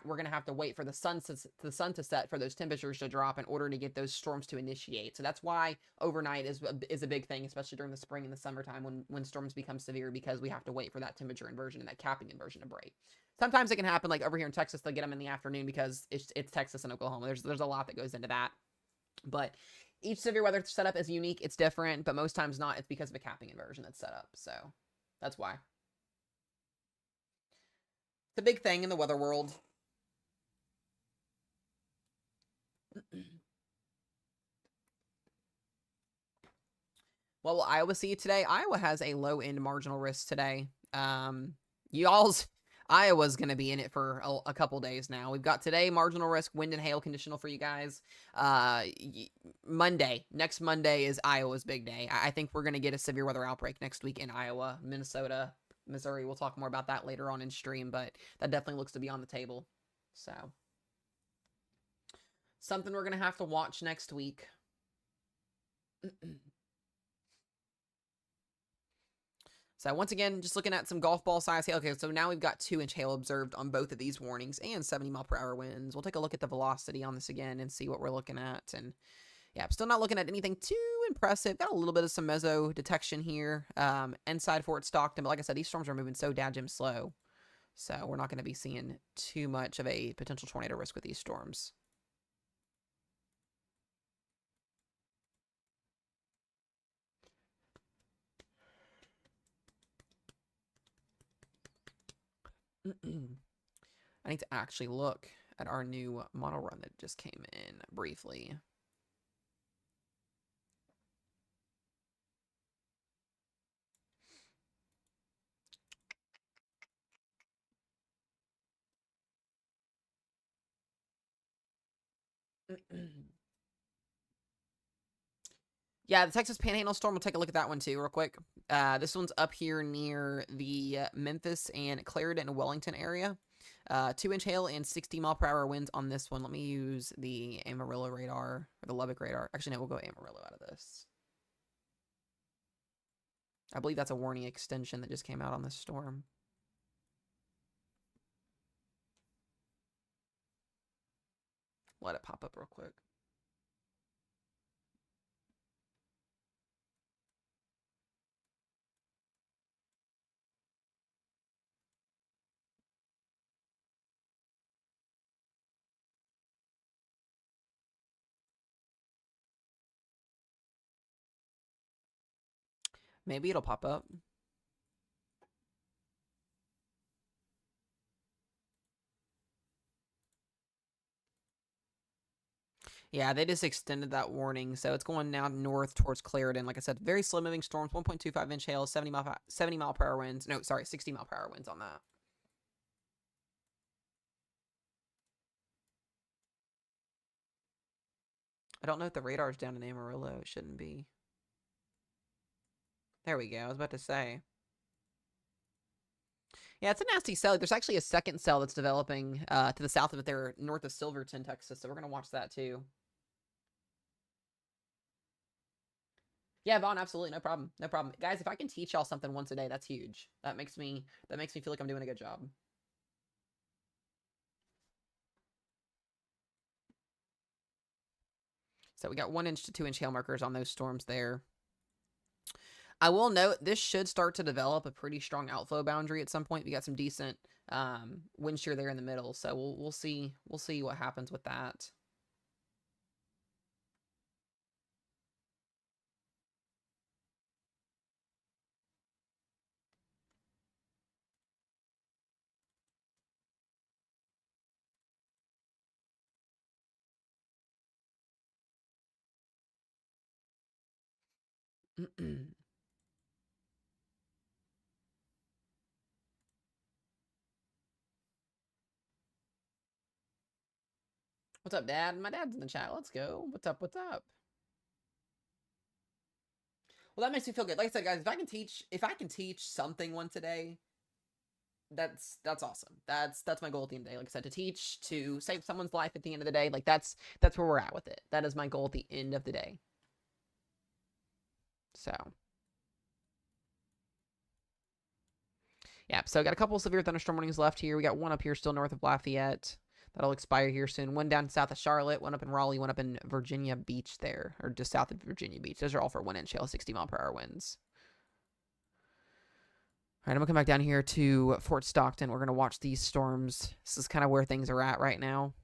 we're gonna have to wait for the sun to set for those temperatures to drop in order to get those storms to initiate. So that's why overnight is a big thing, especially during the spring and the summertime when storms become severe, because we have to wait for that temperature inversion and that capping inversion to break. Sometimes it can happen, like over here in Texas, they'll get them in the afternoon because it's Texas and Oklahoma. There's a lot that goes into that, but each severe weather setup is unique. It's different, but most times not. It's because of a capping inversion that's set up. So that's why. It's a big thing in the weather world. What will Iowa see today? Iowa has a low end marginal risk today. Y'all's Iowa's going to be in it for a couple days now. We've got today marginal risk, wind and hail conditional for you guys. Next Monday is Iowa's big day. I think we're going to get a severe weather outbreak next week in Iowa, Minnesota, Missouri. We'll talk more about that later on in stream, but that definitely looks to be on the table. So something we're going to have to watch next week. So once again, just looking at some golf ball size hail. Okay, so now we've got 2-inch hail observed on both of these warnings and 70-mile-per-hour winds. We'll take a look at the velocity on this again and see what we're looking at. And yeah, I'm still not looking at anything too impressive. Got a little bit of some meso detection here inside Fort Stockton. But like I said, these storms are moving so dadgum slow. So we're not going to be seeing too much of a potential tornado risk with these storms. I need to actually look at our new model run that just came in briefly. Yeah, the Texas Panhandle storm, we'll take a look at that one too real quick. This one's up here near the Memphis and Clarendon and Wellington area. 2-inch hail and 60-mile-per-hour winds on this one. Let me use the Amarillo radar, or the Lubbock radar. Actually, no, we'll go Amarillo out of this. I believe that's a warning extension that just came out on this storm. Let it pop up real quick. Maybe it'll pop up. Yeah, they just extended that warning, so it's going now north towards Clarendon. Like I said, very slow moving storms, 1.25-inch hail, 70 mile per hour winds. No, sorry, 60 mile per hour winds on that. I don't know if the radar's down in Amarillo. It shouldn't be. There we go. I was about to say. Yeah, it's a nasty cell. There's actually a second cell that's developing to the south of it there, north of Silverton, Texas. So we're going to watch that too. Yeah, Vaughn, absolutely. No problem. No problem. Guys, if I can teach y'all something once a day, that's huge. That makes me feel like I'm doing a good job. So we got 1-inch to 2-inch hail markers on those storms there. I will note this should start to develop a pretty strong outflow boundary at some point. We got some decent wind shear there in the middle, so we'll see what happens with that. What's up, Dad? My dad's in the chat. Let's go. What's up? What's up? Well, that makes me feel good. Like I said, guys, if I can teach something once a day, that's awesome. That's my goal at the end of the day. Like I said, to teach, to save someone's life at the end of the day. Like that's where we're at with it. That is my goal at the end of the day. So, yeah. So I got a couple of severe thunderstorm warnings left here. We got one up here still north of Lafayette. That'll expire here soon. One down south of Charlotte, one up in Raleigh, one up in Virginia Beach there, or just south of Virginia Beach. Those are all for 1-inch hail, 60 mile per hour winds. All right, I'm going to come back down here to Fort Stockton. We're going to watch these storms. This is kind of where things are at right now.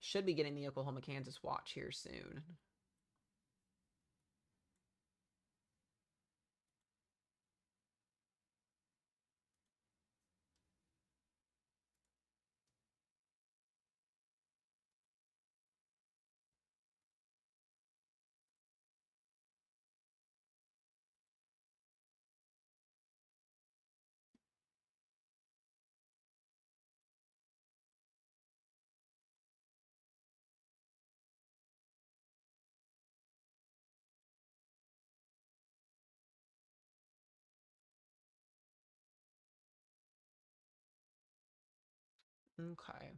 Should be getting the Oklahoma, Kansas watch here soon. Okay.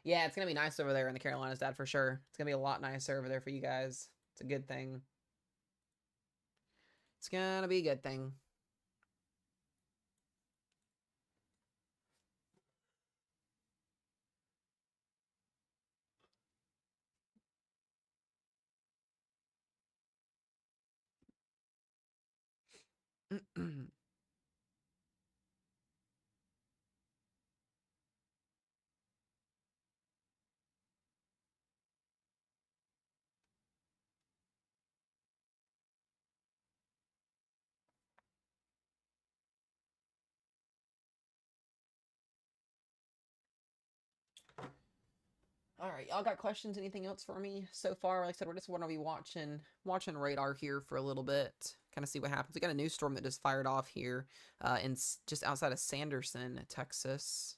Yeah, it's going to be nice over there in the Carolinas, Dad, for sure. It's going to be a lot nicer over there for you guys. It's a good thing. It's going to be a good thing. All right, y'all got questions? Anything else for me so far? Like I said, we're just going to be watching radar here for a little bit. kind of see what happens. We got a new storm that just fired off here just outside of Sanderson, Texas.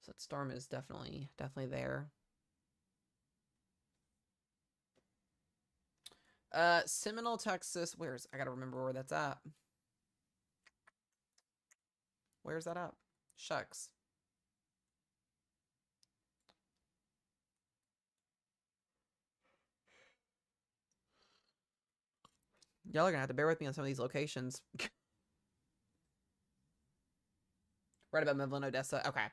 So that storm is definitely there. Seminole, Texas. I gotta remember where that's at. Where's that at? Shucks. Y'all are gonna have to bear with me on some of these locations. Right about Midland, Odessa. Okay.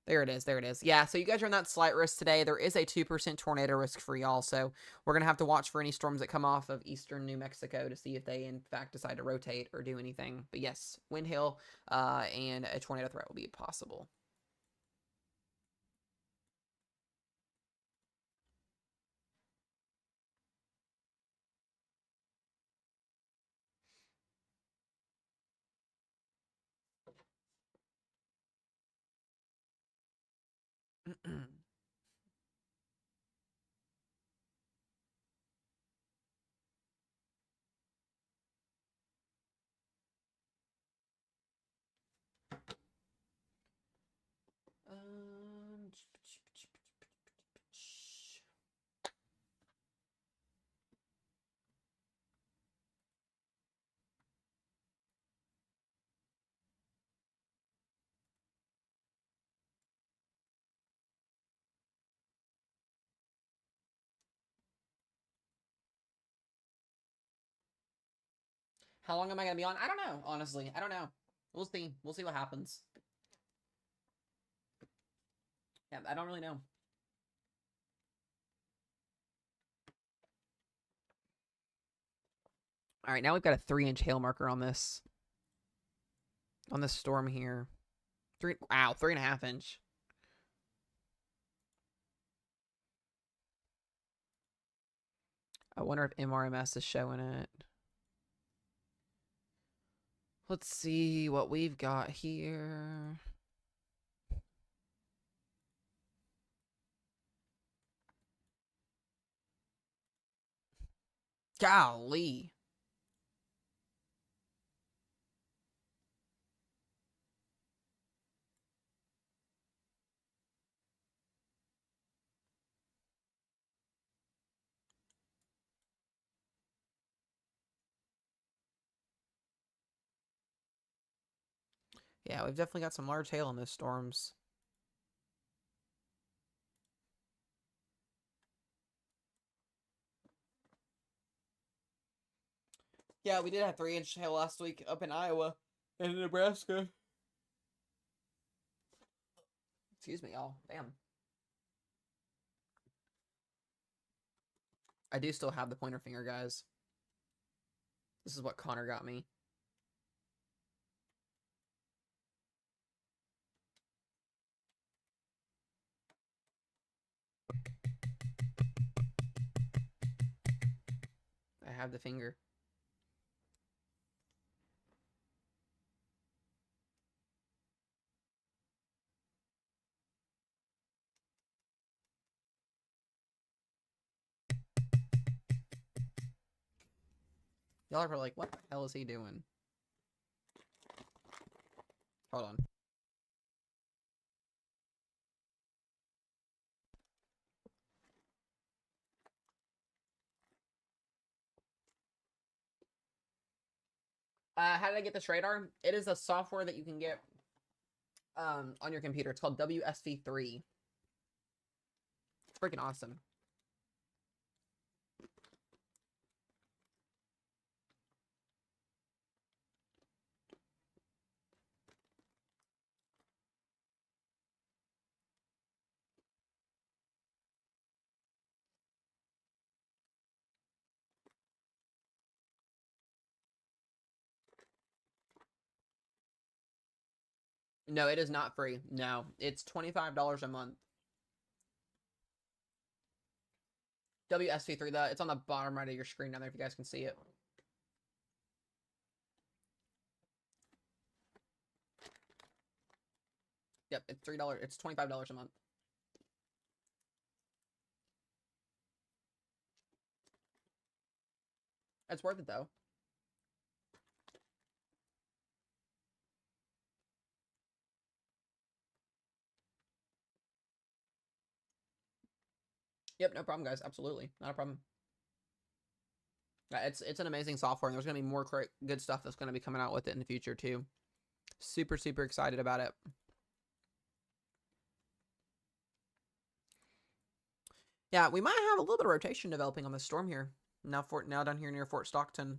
There it is. There it is. Yeah, so you guys are in that slight risk today. There is a 2% tornado risk for y'all, so we're going to have to watch for any storms that come off of eastern New Mexico to see if they, in fact, decide to rotate or do anything. But yes, wind, hail, and a tornado threat will be possible. How long am I going to be on? I don't know, honestly. I don't know. We'll see. We'll see what happens. Yeah, I don't really know. All right, now we've got a 3-inch hail marker on this storm here. 3.5 inch. I wonder if MRMS is showing it. Let's see what we've got here. Golly. Yeah, we've definitely got some large hail in those storms. Yeah, we did have 3-inch hail last week up in Iowa and Nebraska. Excuse me, y'all. Damn. I do still have the pointer finger, guys. This is what Connor got me. I have the finger. Y'all are like, what the hell is he doing? Hold on. How did I get this radar? It is a software that you can get on your computer. It's called WSV3. It's freaking awesome. No, it is not free. No, it's $25 a month. WSV3, it's on the bottom right of your screen down there if you guys can see it. Yep, it's $3. It's $25 a month. It's worth it, though. Yep, no problem, guys. Absolutely. Not a problem. It's an amazing software, and there's going to be more good stuff that's going to be coming out with it in the future, too. Super, super excited about it. Yeah, we might have a little bit of rotation developing on the storm here. Now down here near Fort Stockton.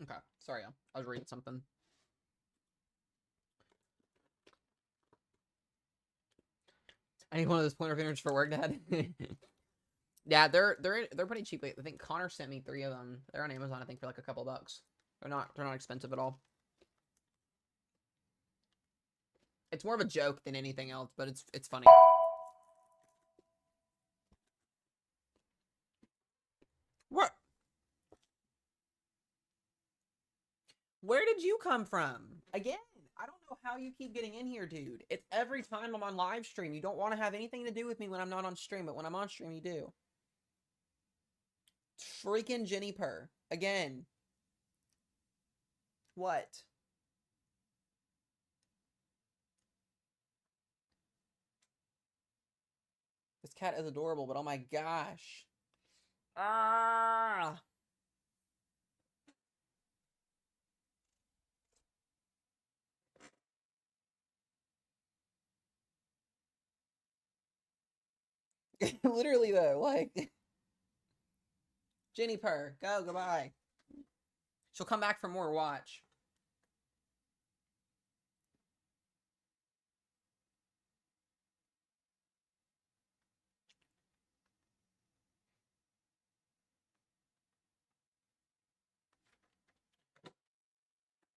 Okay, sorry, I was reading something. I need one of those pointer fingers for work, Dad. Yeah, they're pretty cheap. I think Connor sent me 3 of them. They're on Amazon, I think, for like a couple bucks. They're not expensive at all. It's more of a joke than anything else, but it's funny. What? Where did you come from? Again, I don't know how you keep getting in here, dude. It's every time I'm on live stream. You don't want to have anything to do with me when I'm not on stream, but when I'm on stream, you do. Freaking Jenny Purr. Again. What? This cat is adorable, but oh my gosh. Ah! Literally, though, like... Jenny Purr, go, goodbye. She'll come back for more, watch.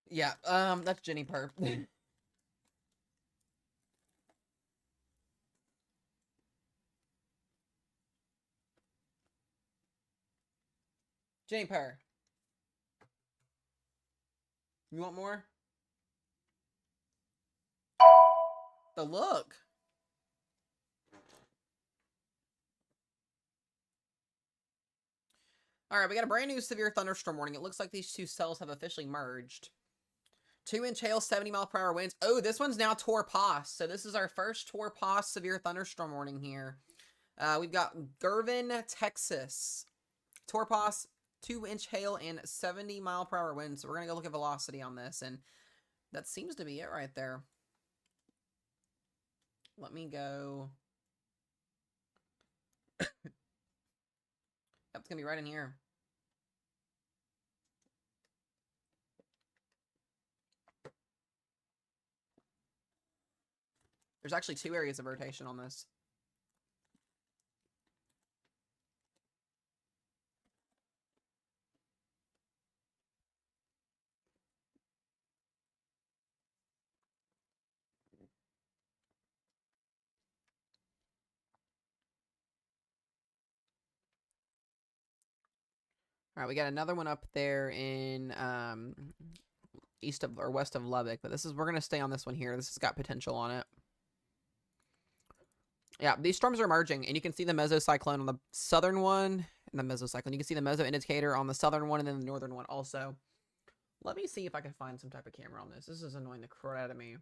Yeah, that's Jenny Purr. Jenny Purr. You want more? The look. All right, we got a brand new severe thunderstorm warning. It looks like these two cells have officially merged. 2-inch hail, 70-mile-per-hour winds. Oh, this one's now Tor Pos. So this is our first Tor Pos severe thunderstorm warning here. We've got Girvin, Texas. Tor Pos, 2-inch hail and 70-mile-per-hour winds. So we're going to go look at velocity on this. And that seems to be it right there. Let me go. Yep, it's going to be right in here. There's actually 2 areas of rotation on this. All right, we got another one up there in east of or west of Lubbock, but we're gonna stay on this one here. This has got potential on it. Yeah, these storms are merging, and you can see the mesocyclone on the southern one, and the mesocyclone. You can see the meso indicator on the southern one, and then the northern one also. Let me see if I can find some type of camera on this. This is annoying the crap out of me.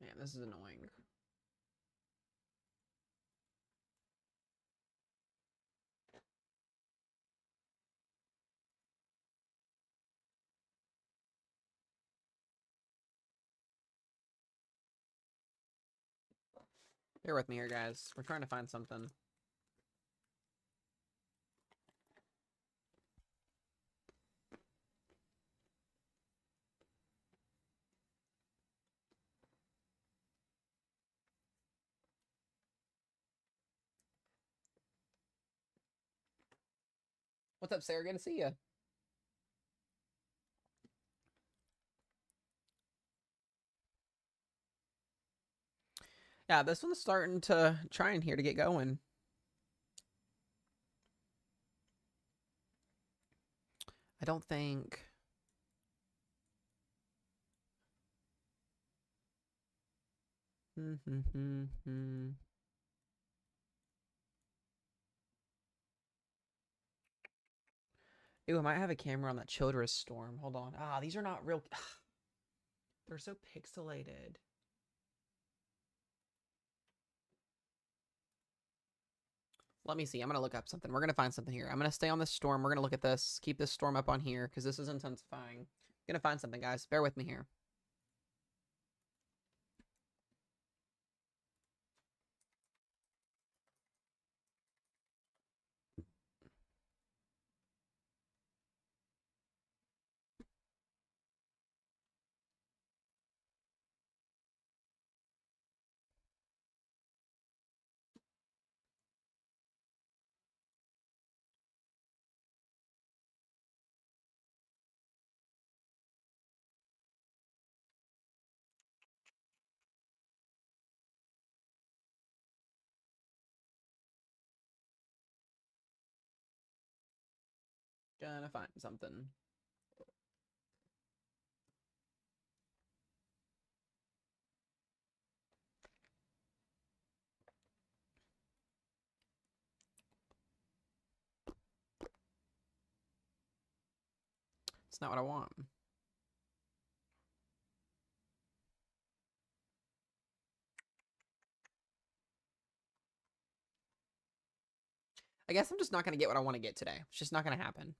Man, this is annoying. Bear with me here, guys. We're trying to find something. What's up, Sarah? Good to see you. Yeah, this one's starting to try in here to get going. I don't think... Ooh, I might have a camera on that Childress storm. Hold on. Ah, these are not real... They're so pixelated. Let me see. I'm going to look up something. We're going to find something here. I'm going to stay on this storm. We're going to look at this. Keep this storm up on here because this is intensifying. I'm going to find something, guys. Bear with me here. Gonna find something. It's not what I want. I guess I'm just not going to get what I want to get today. It's just not going to happen.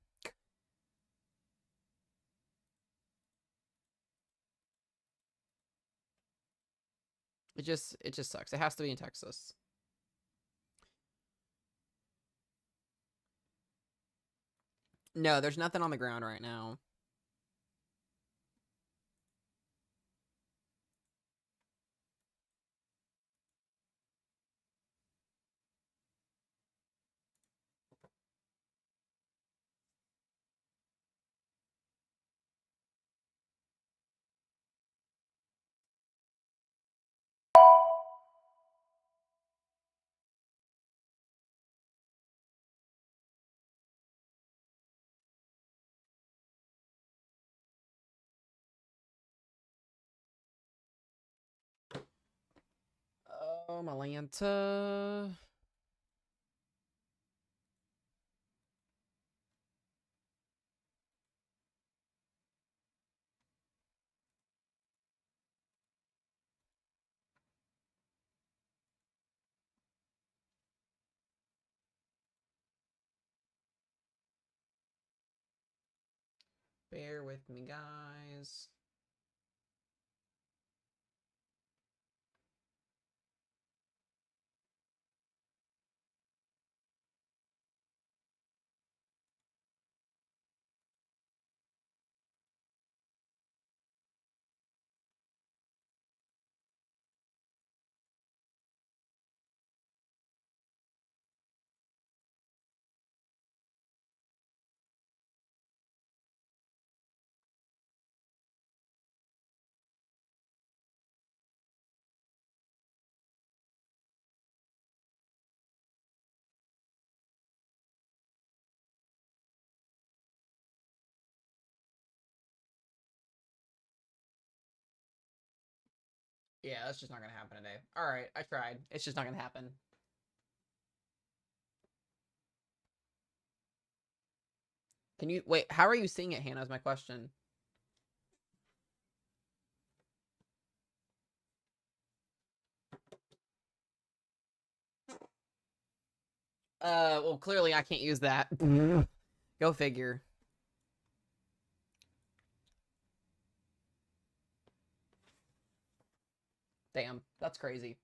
It just sucks. It has to be in Texas. No, there's nothing on the ground right now. Oh, Atlanta. Bear with me, guys. Yeah, that's just not gonna happen today. Alright, I tried. It's just not gonna happen. Can you wait, how are you seeing it, Hannah, is my question. Well, clearly I can't use that. Go figure. Damn, that's crazy.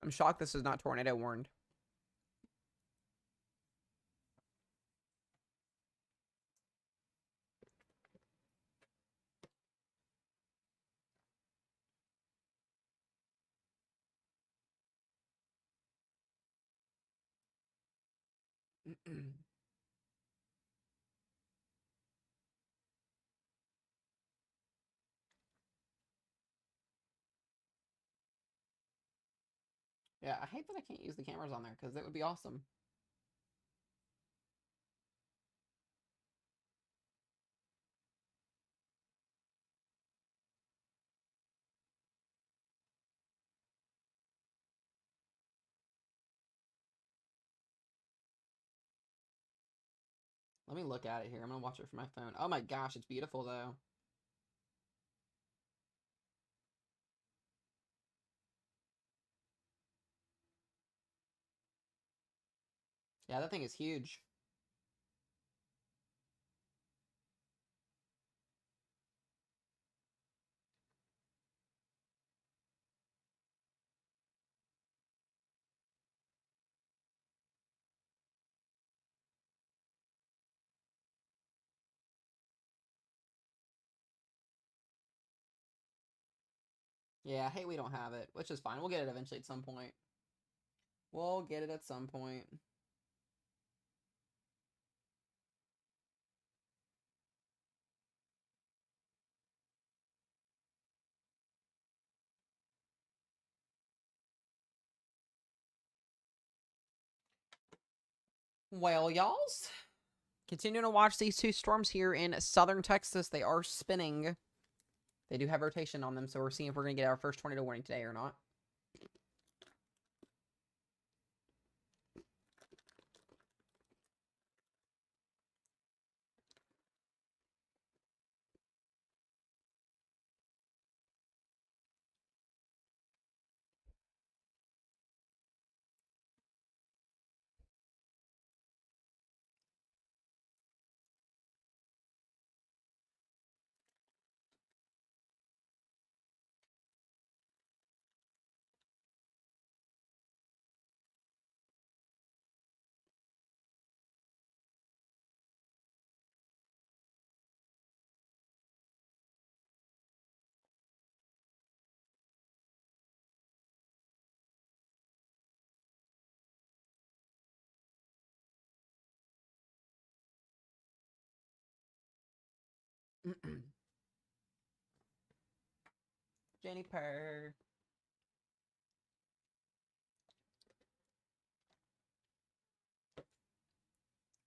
I'm shocked this is not tornado warned. Yeah, I hate that I can't use the cameras on there because it would be awesome. Let me look at it here. I'm gonna watch it from my phone. Oh my gosh, it's beautiful though. Yeah, that thing is huge. Yeah, hey, we don't have it, which is fine. We'll get it eventually at some point. We'll get it at some point. Well, y'alls, continuing to watch these two storms here in southern Texas. They are spinning. They do have rotation on them, so we're seeing if we're going to get our first tornado warning today or not. Jennifer.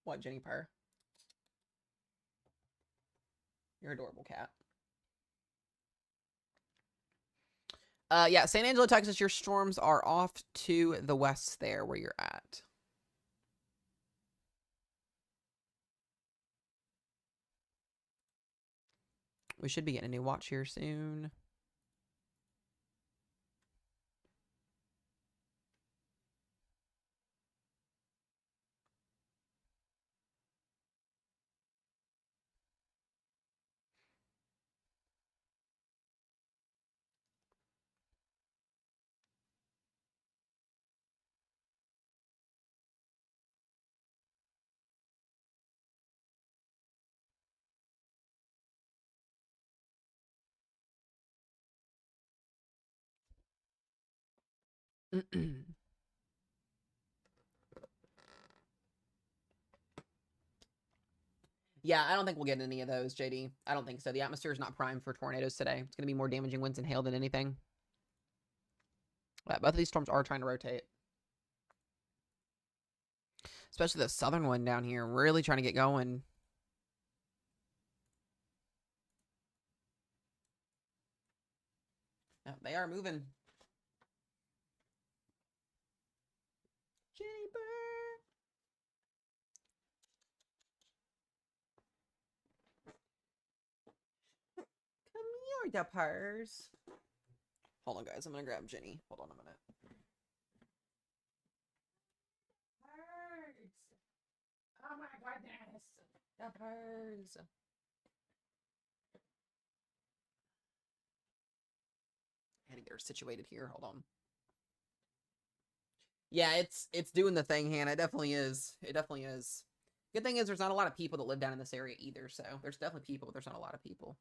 What, Jennifer? You're adorable, cat. Yeah, San Angelo, Texas, your storms are off to the west there where you're at. We should be getting a new watch here soon. Yeah, I don't think we'll get any of those, JD. I don't think so. The atmosphere is not primed for tornadoes today. It's going to be more damaging winds and hail than anything. Both of these storms are trying to rotate. Especially the southern one down here. Really trying to get going. Yep, they are moving. Jenny Bird. Come here, the purse. Hold on, guys. I'm going to grab Jenny. Hold on a minute. Purse. Oh, my goodness. The purse. I had to get her situated here. Hold on. Yeah, it's doing the thing, Hannah. It definitely is. It definitely is. Good thing is there's not a lot of people that live down in this area either, so there's definitely people, but there's not a lot of people.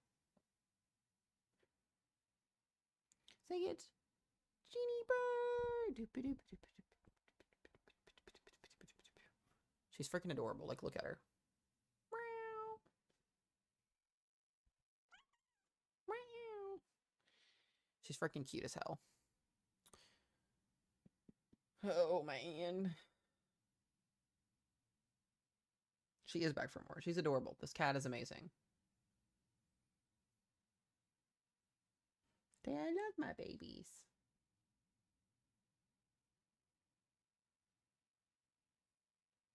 Say it. Genie Bird. She's freaking adorable. Like, look at her. She's freaking cute as hell. Oh, man. She is back for more. She's adorable. This cat is amazing. I love my babies.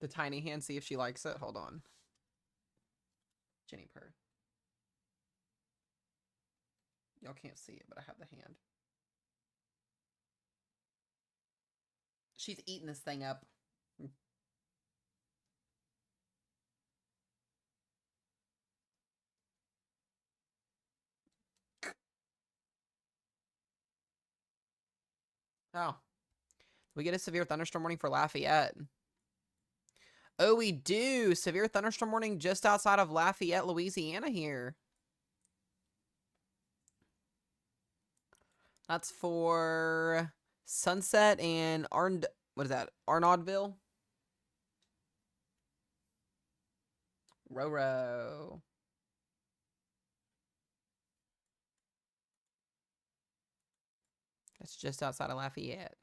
The tiny hand, see if she likes it. Hold on. Jenny Purr. Y'all can't see it, but I have the hand. She's eating this thing up. Oh. We get a severe thunderstorm warning for Lafayette. Oh, we do. Severe thunderstorm warning just outside of Lafayette, Louisiana here. That's for Sunset and what is that? Arnaudville? Roro. That's just outside of Lafayette.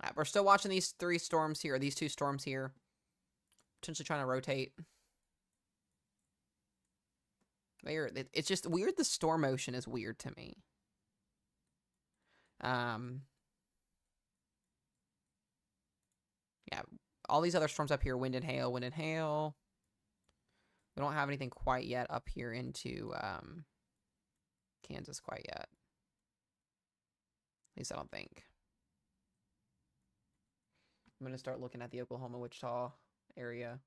All right, we're still watching these three storms here, these two storms here. Potentially trying to rotate. It's just weird. The storm motion is weird to me. Yeah, all these other storms up here, wind and hail, wind and hail. We don't have anything quite yet up here into Kansas quite yet. At least I don't think. I'm going to start looking at the Oklahoma, Wichita area.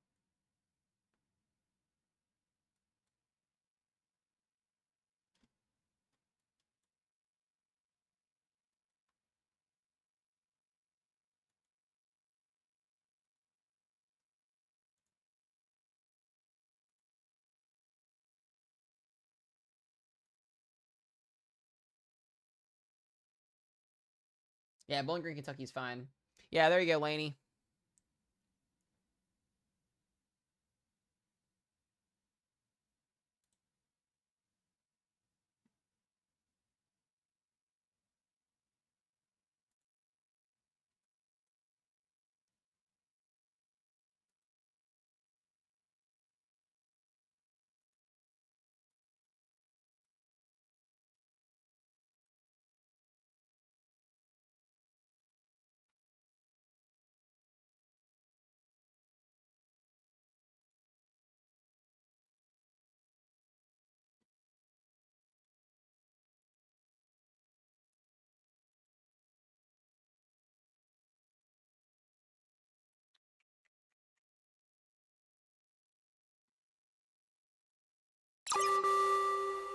Yeah, Bowling Green, Kentucky's fine. Yeah, there you go, Laney.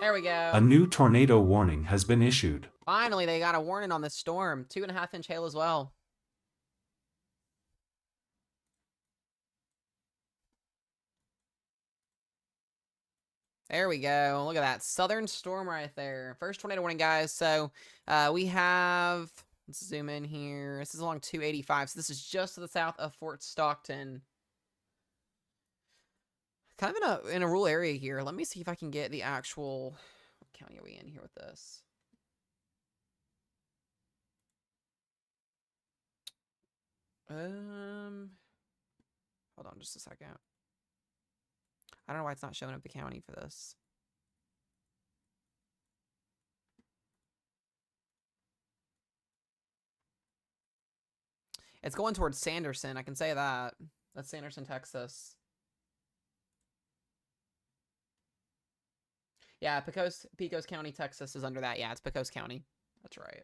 There we go. A new tornado warning has been issued. Finally, they got a warning on this storm. 2.5-inch hail as well. There we go. Look at that. Southern storm right there. First tornado warning, guys. So we have, let's zoom in here. This is along 285. So this is just to the south of Fort Stockton. Kind of in a rural area here. Let me see if I can get the actual county are we in here with this? Hold on just a second. I don't know why it's not showing up the county for this. It's going towards Sanderson, I can say that. That's Sanderson, Texas. Yeah, Pecos County, Texas is under that. Yeah, it's Pecos County. That's right.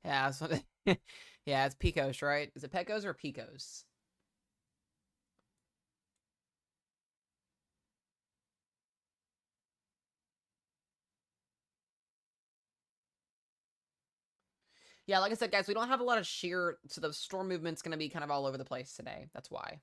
Yeah, so yeah, it's Pecos, right? Is it Pecos or Pecos? Yeah, like I said, guys, we don't have a lot of shear, so the storm movement's going to be kind of all over the place today. That's why.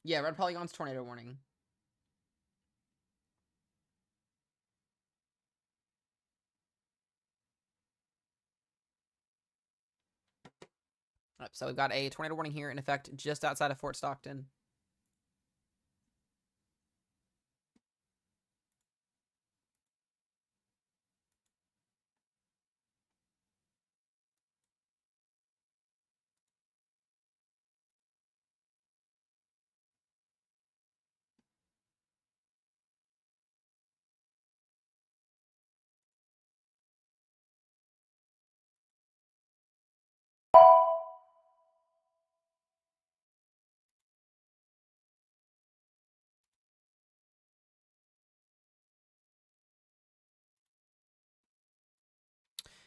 Yeah, red polygon's tornado warning. So we've got a tornado warning here in effect just outside of Fort Stockton.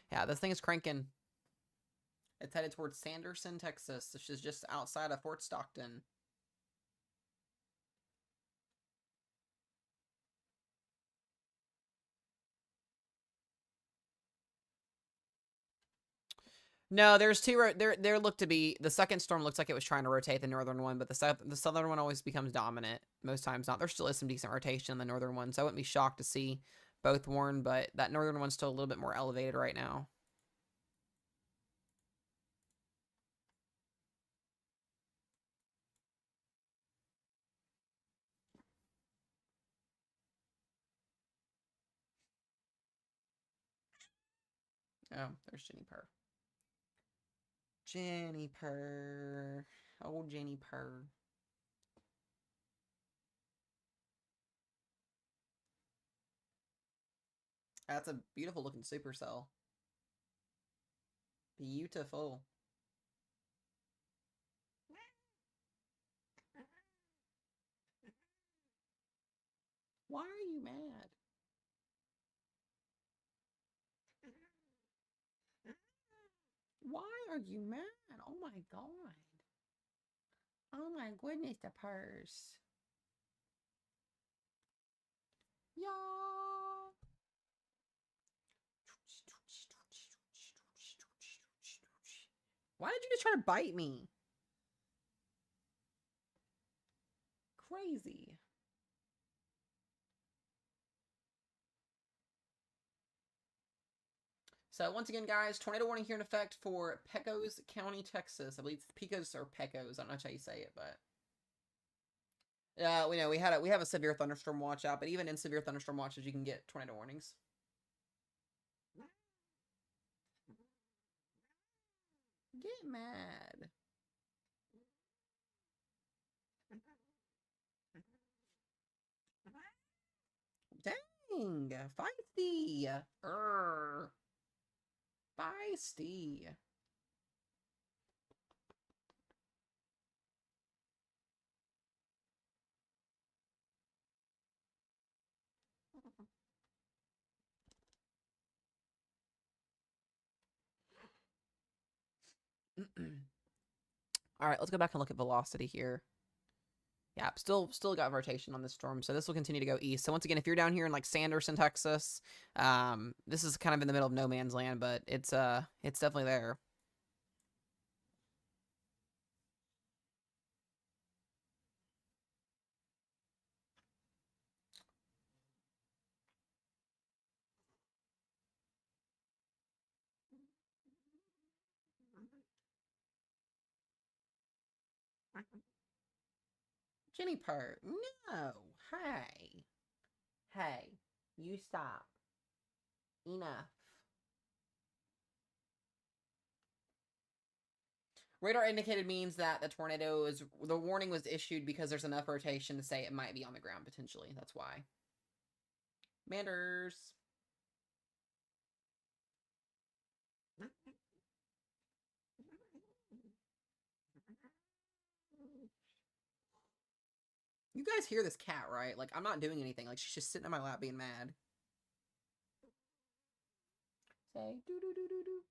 Yeah, this thing is cranking. It's headed towards Sanderson, Texas, which is just outside of Fort Stockton. No, there's two. There look to be the second storm looks like it was trying to rotate the northern one, but the southern one always becomes dominant. Most times not. There still is some decent rotation in the northern one, so I wouldn't be shocked to see both warn, but that northern one's still a little bit more elevated right now. Oh, there's Jenny Purr. Jenny Purr. Oh, Jenny Purr. That's a beautiful looking supercell. Beautiful. Why are you mad? Why are you mad? Oh my god. Oh my goodness, the purse. Y'all. Why did you just try to bite me? Crazy. So once again, guys, tornado warning here in effect for Pecos County, Texas. I believe it's Pecos or Pecos. I don't know how you say it, but we know we have a severe thunderstorm watch out. But even in severe thunderstorm watches, you can get tornado warnings. Get mad. Dang, feisty. Feisty. All right, let's go back and look at velocity here. Yeah, still got rotation on this storm, so this will continue to go east. So once again, if you're down here in like Sanderson, Texas, this is kind of in the middle of no man's land, but it's definitely there. Jennifer, no. Hey. Hey. You stop. Enough. Radar indicated means that the warning was issued because there's enough rotation to say it might be on the ground potentially. That's why. Manders. You guys hear this cat, right? Like, I'm not doing anything. Like, she's just sitting in my lap being mad. Say, do-do-do-do-do.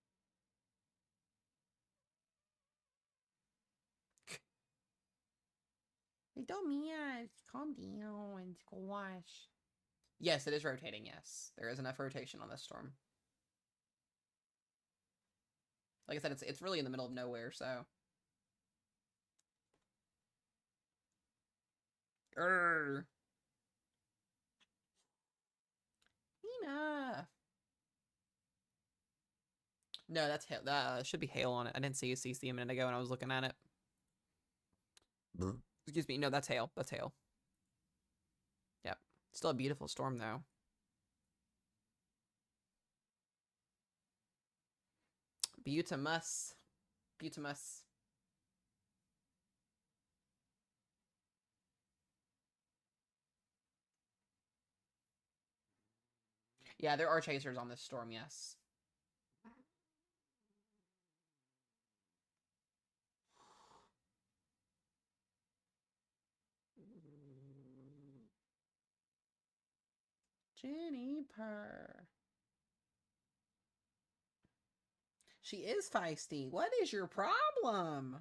Hey, Mia, calm down and squash. Yes, it is rotating, yes. There is enough rotation on this storm. Like I said, it's really in the middle of nowhere, so. Enough. No, that's hail. Should be hail on it. I didn't see a CC a minute ago when I was looking at it. Excuse me. No, that's hail. That's hail. Yep. Still a beautiful storm, though. Beautimus. Beautimus. Yeah, there are chasers on this storm, yes. Jennifer. She is feisty. What is your problem?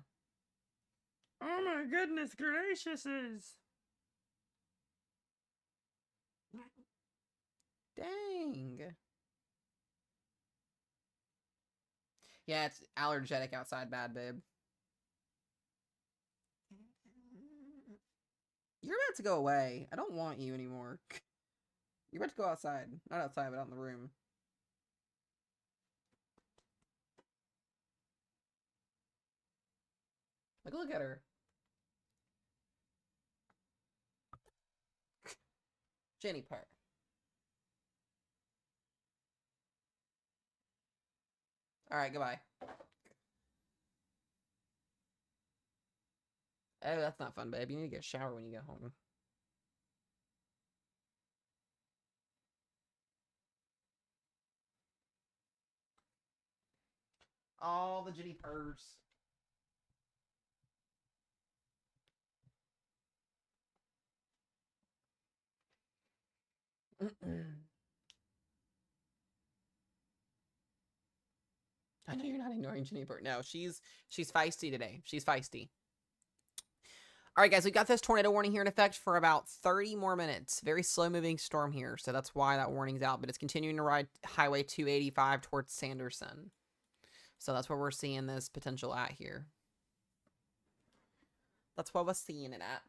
Oh my goodness graciouses. Dang. Yeah, it's allergenic outside bad, babe. You're about to go away. I don't want you anymore. You're about to go outside. Not outside, but out in the room. Like, look at her. Jennifer. Alright, goodbye. Oh, that's not fun, babe. You need to get a shower when you get home. All the Jennipers. I know you're not ignoring Jennifer. No, she's feisty today. She's feisty. All right, guys, we got this tornado warning here in effect for about 30 more minutes. Very slow-moving storm here, so that's why that warning's out. But it's continuing to ride Highway 285 towards Sanderson. So that's where we're seeing this potential at here. That's what we're seeing it at.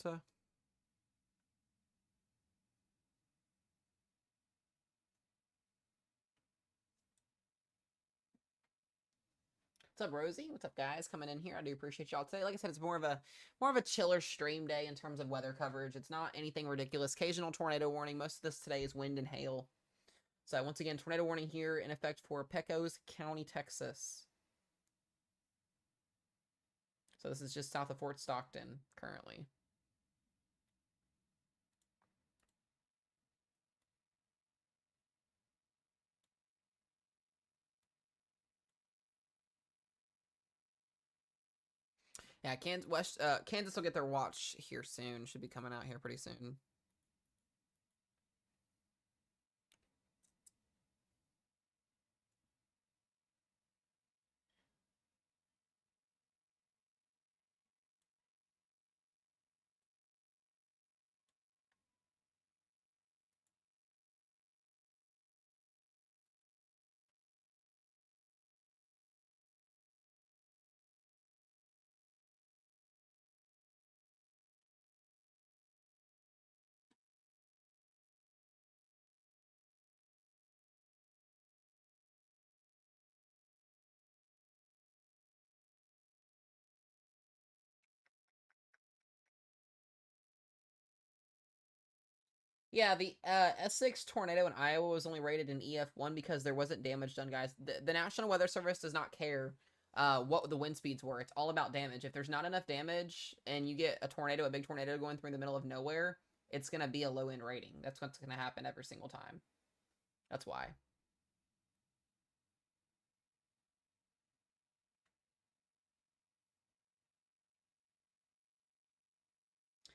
What's up, Rosie? What's up, guys? Coming in here. I do appreciate y'all today. Like I said, it's more of a chiller stream day in terms of weather coverage. It's not anything ridiculous. Occasional tornado warning. Most of this today is wind and hail. So once again, tornado warning here in effect for Pecos County, Texas. So this is just south of Fort Stockton currently. Yeah, Kansas will get their watch here soon. Should be coming out here pretty soon. Yeah, the Essex tornado in Iowa was only rated an EF1 because there wasn't damage done, guys. The National Weather Service does not care what the wind speeds were. It's all about damage. If there's not enough damage and you get a tornado, a big tornado going through the middle of nowhere, it's going to be a low end rating. That's what's going to happen every single time. That's why.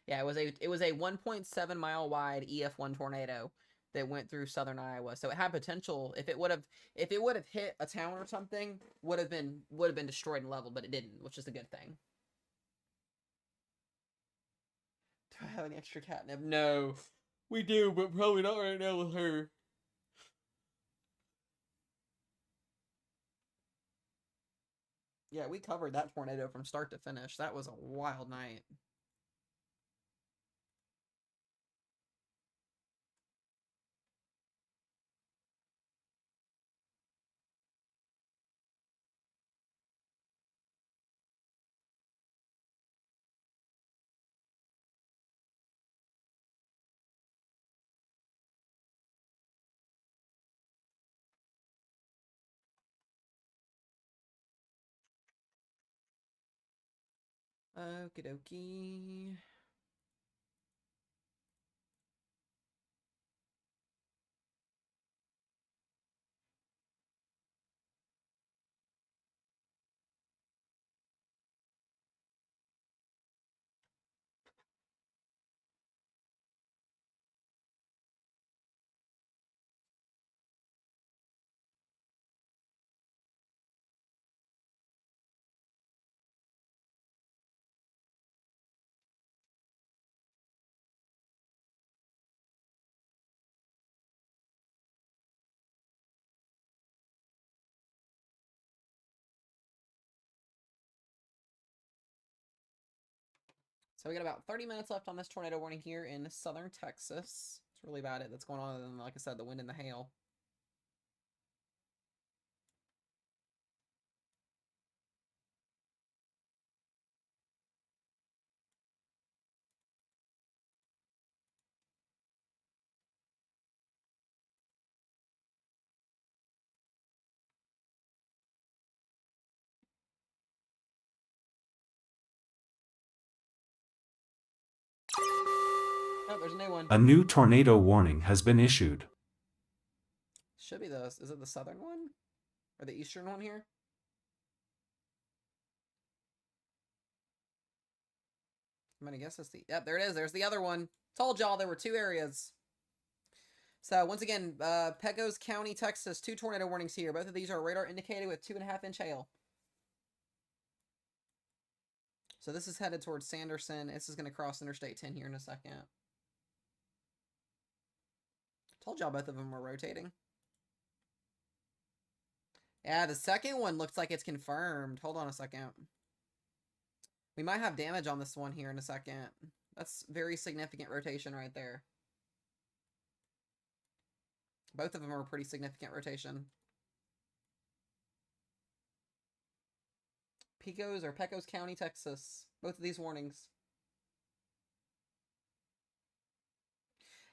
Yeah, it was a 1.7 mile wide EF1 tornado that went through southern Iowa. So it had potential. If it would have hit a town or something, would have been destroyed and leveled, but it didn't, which is a good thing. Do I have any extra catnip? No. We do, but probably not right now with her. Yeah, we covered that tornado from start to finish. That was a wild night. Okie dokie. So we got about 30 minutes left on this tornado warning here in southern Texas. It's really about it that's going on, and like I said, the wind and the hail. Oh, there's a new one. A new tornado warning has been issued. Should be this. Is it the southern one? Or the eastern one here? I'm gonna guess it's the... Yep, there it is. There's the other one. Told y'all there were two areas. So, once again, Pecos County, Texas, 2 tornado warnings here. Both of these are radar indicated with 2.5-inch hail. So this is headed towards Sanderson. This is going to cross Interstate 10 here in a second. Told y'all both of them were rotating. Yeah, the second one looks like it's confirmed. Hold on a second. We might have damage on this one here in a second. That's very significant rotation right there. Both of them are pretty significant rotation. Pecos or Pecos County, Texas. Both of these warnings.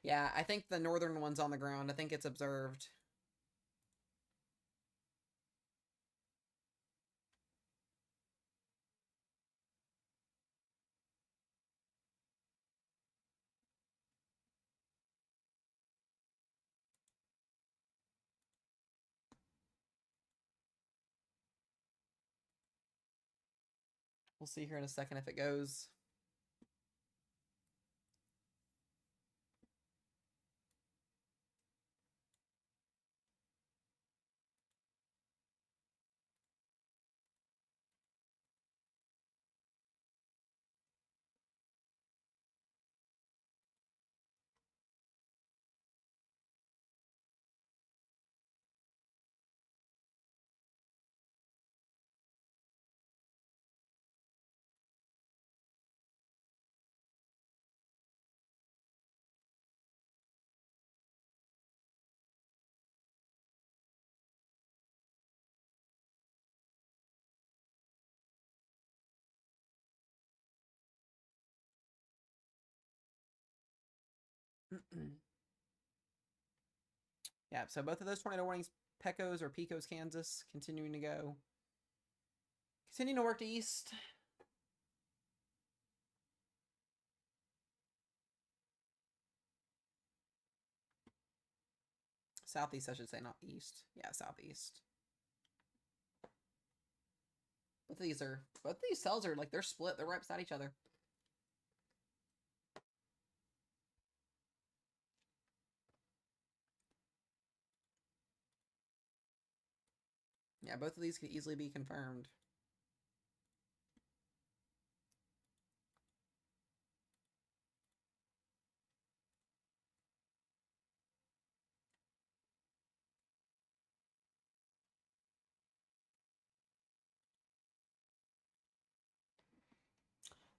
Yeah, I think the northern one's on the ground. I think it's observed. We'll see here in a second if it goes. Yeah, so both of those tornado warnings, Pecos or Pecos, Kansas, continuing to go. Continuing to work to east. Southeast, I should say, not east. Yeah, southeast. Both of these cells are like, they're split. They're right beside each other. Yeah, both of these could easily be confirmed.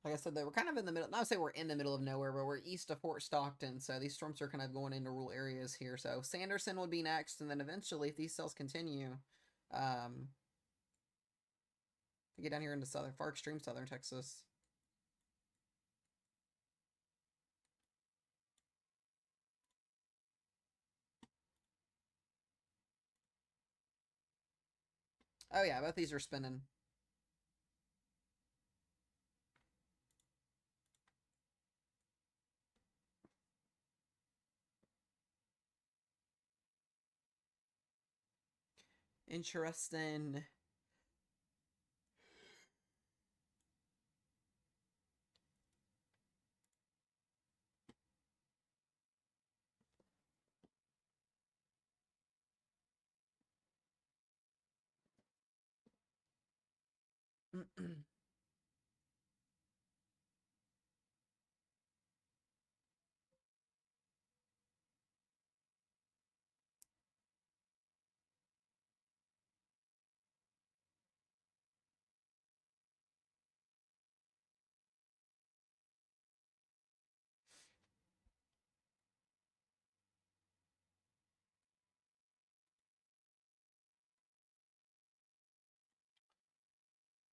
Like I said, they were kind of in the middle. Not to say we're in the middle of nowhere, but we're east of Fort Stockton, so these storms are kind of going into rural areas here. So Sanderson would be next, and then eventually, if these cells continue, to get down here into far extreme southern Texas. Oh yeah, both these are spinning. Interesting.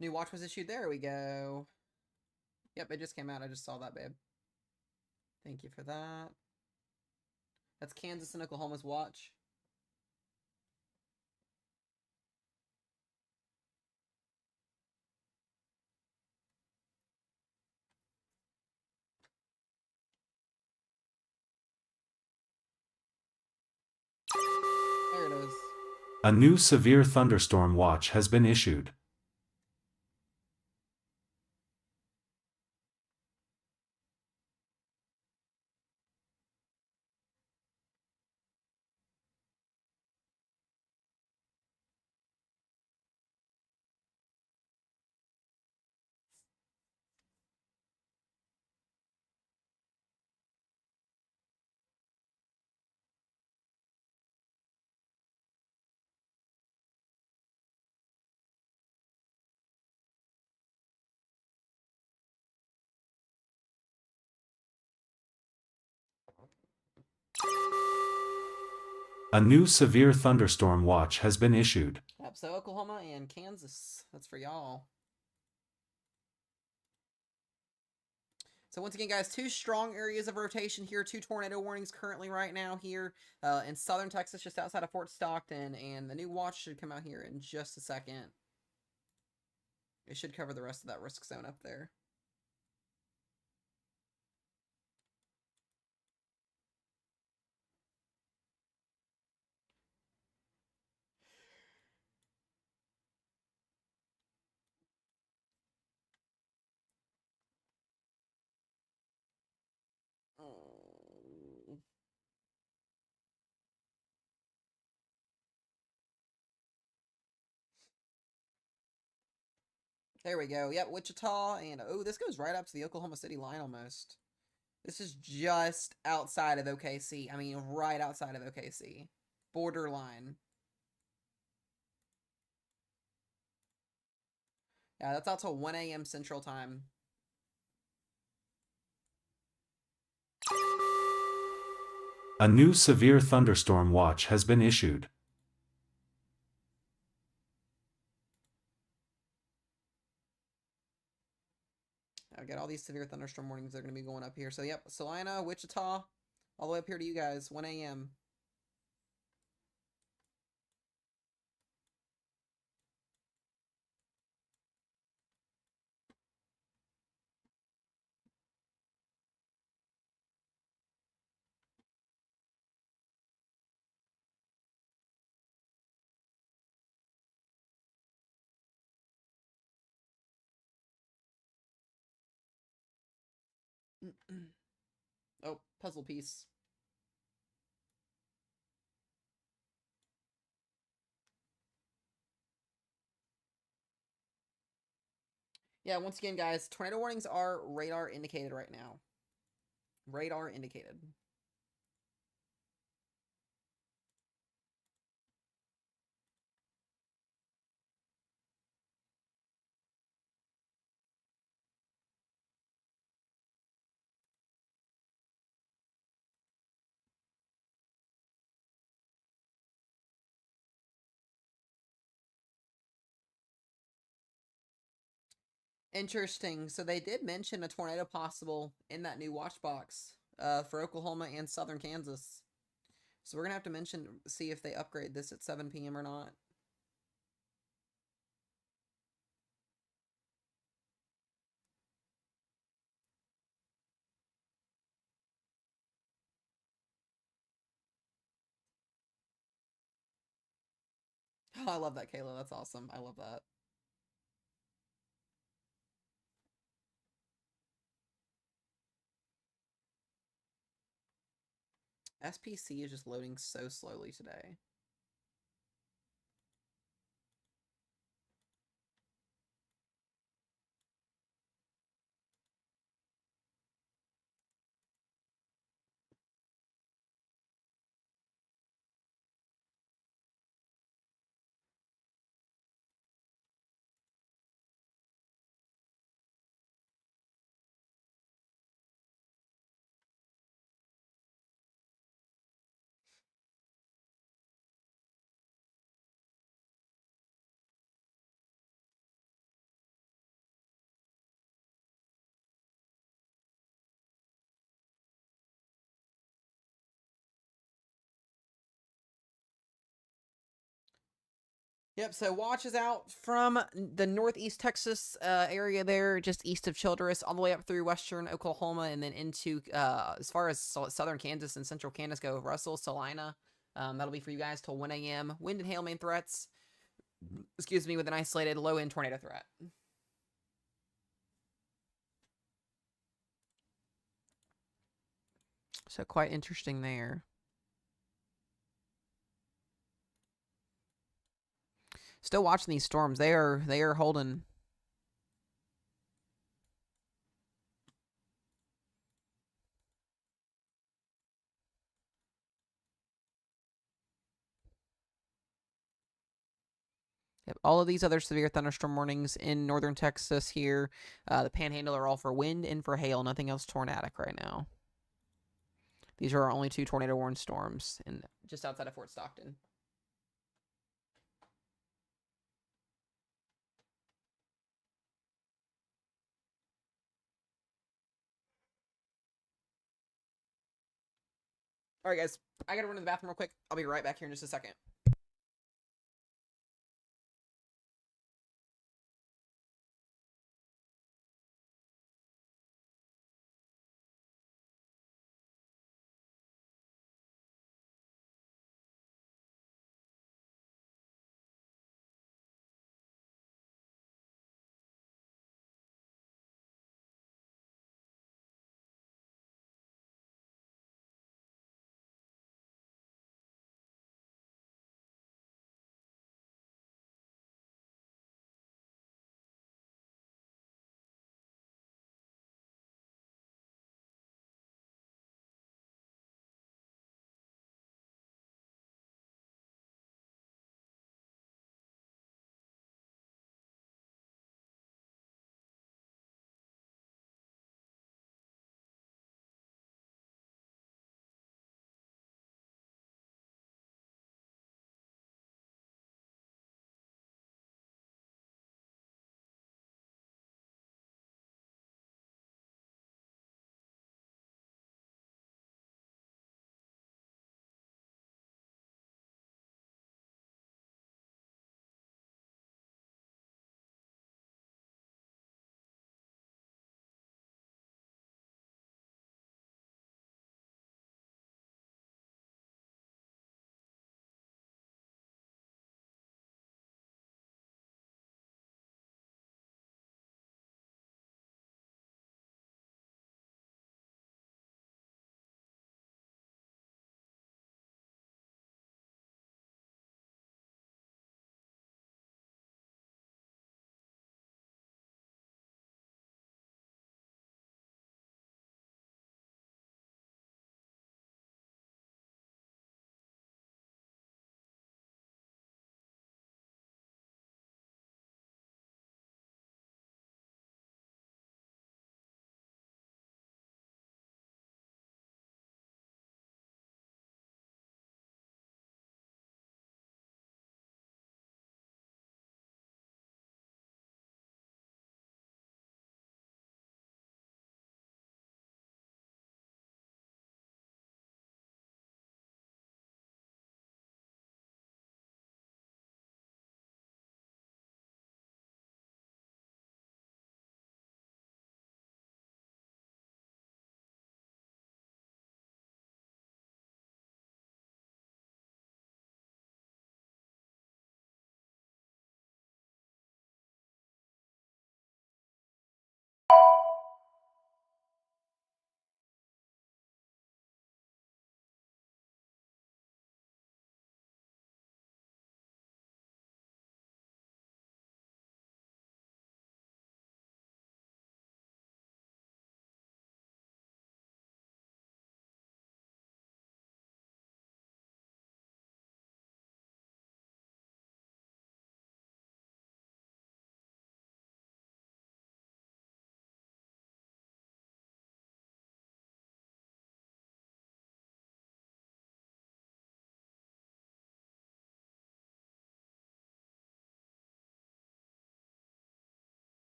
New watch was issued. There we go. Yep, it just came out. I just saw that, babe. Thank you for that. That's Kansas and Oklahoma's watch. There it is. A new severe thunderstorm watch has been issued. A new severe thunderstorm watch has been issued. Yep, so Oklahoma and Kansas. That's for y'all. So once again, guys, 2 strong areas of rotation here. 2 tornado warnings currently right now here in southern Texas, just outside of Fort Stockton. And the new watch should come out here in just a second. It should cover the rest of that risk zone up there. There we go. Yep, Wichita, and oh, this goes right up to the Oklahoma City line almost. This is just outside of OKC. I mean, right outside of OKC. Borderline. Yeah, that's out till 1 a.m. Central Time. A new severe thunderstorm watch has been issued. I got all these severe thunderstorm warnings that are going to be going up here. So, yep, Salina, Wichita, all the way up here to you guys, 1 a.m. Oh, puzzle piece. Yeah, once again, guys, tornado warnings are radar indicated right now. Radar indicated. Interesting. So they did mention a tornado possible in that new watch box for Oklahoma and southern Kansas. So we're going to have to see if they upgrade this at 7 p.m. or not. Oh, I love that, Kayla. That's awesome. I love that. SPC is just loading so slowly today. Yep, so watch is out from the northeast Texas area there, just east of Childress, all the way up through western Oklahoma, and then into as far as southern Kansas and central Kansas go, Russell, Salina. That'll be for you guys till 1 a.m. Wind and hail main threats, excuse me, with an isolated low-end tornado threat. So quite interesting there. Still watching these storms. They are holding. Yep, all of these other severe thunderstorm warnings in northern Texas here. The Panhandle are all for wind and for hail. Nothing else tornadic right now. These are our only 2 tornado warning storms in just outside of Fort Stockton. All right, guys. I got to run to the bathroom real quick. I'll be right back here in just a second.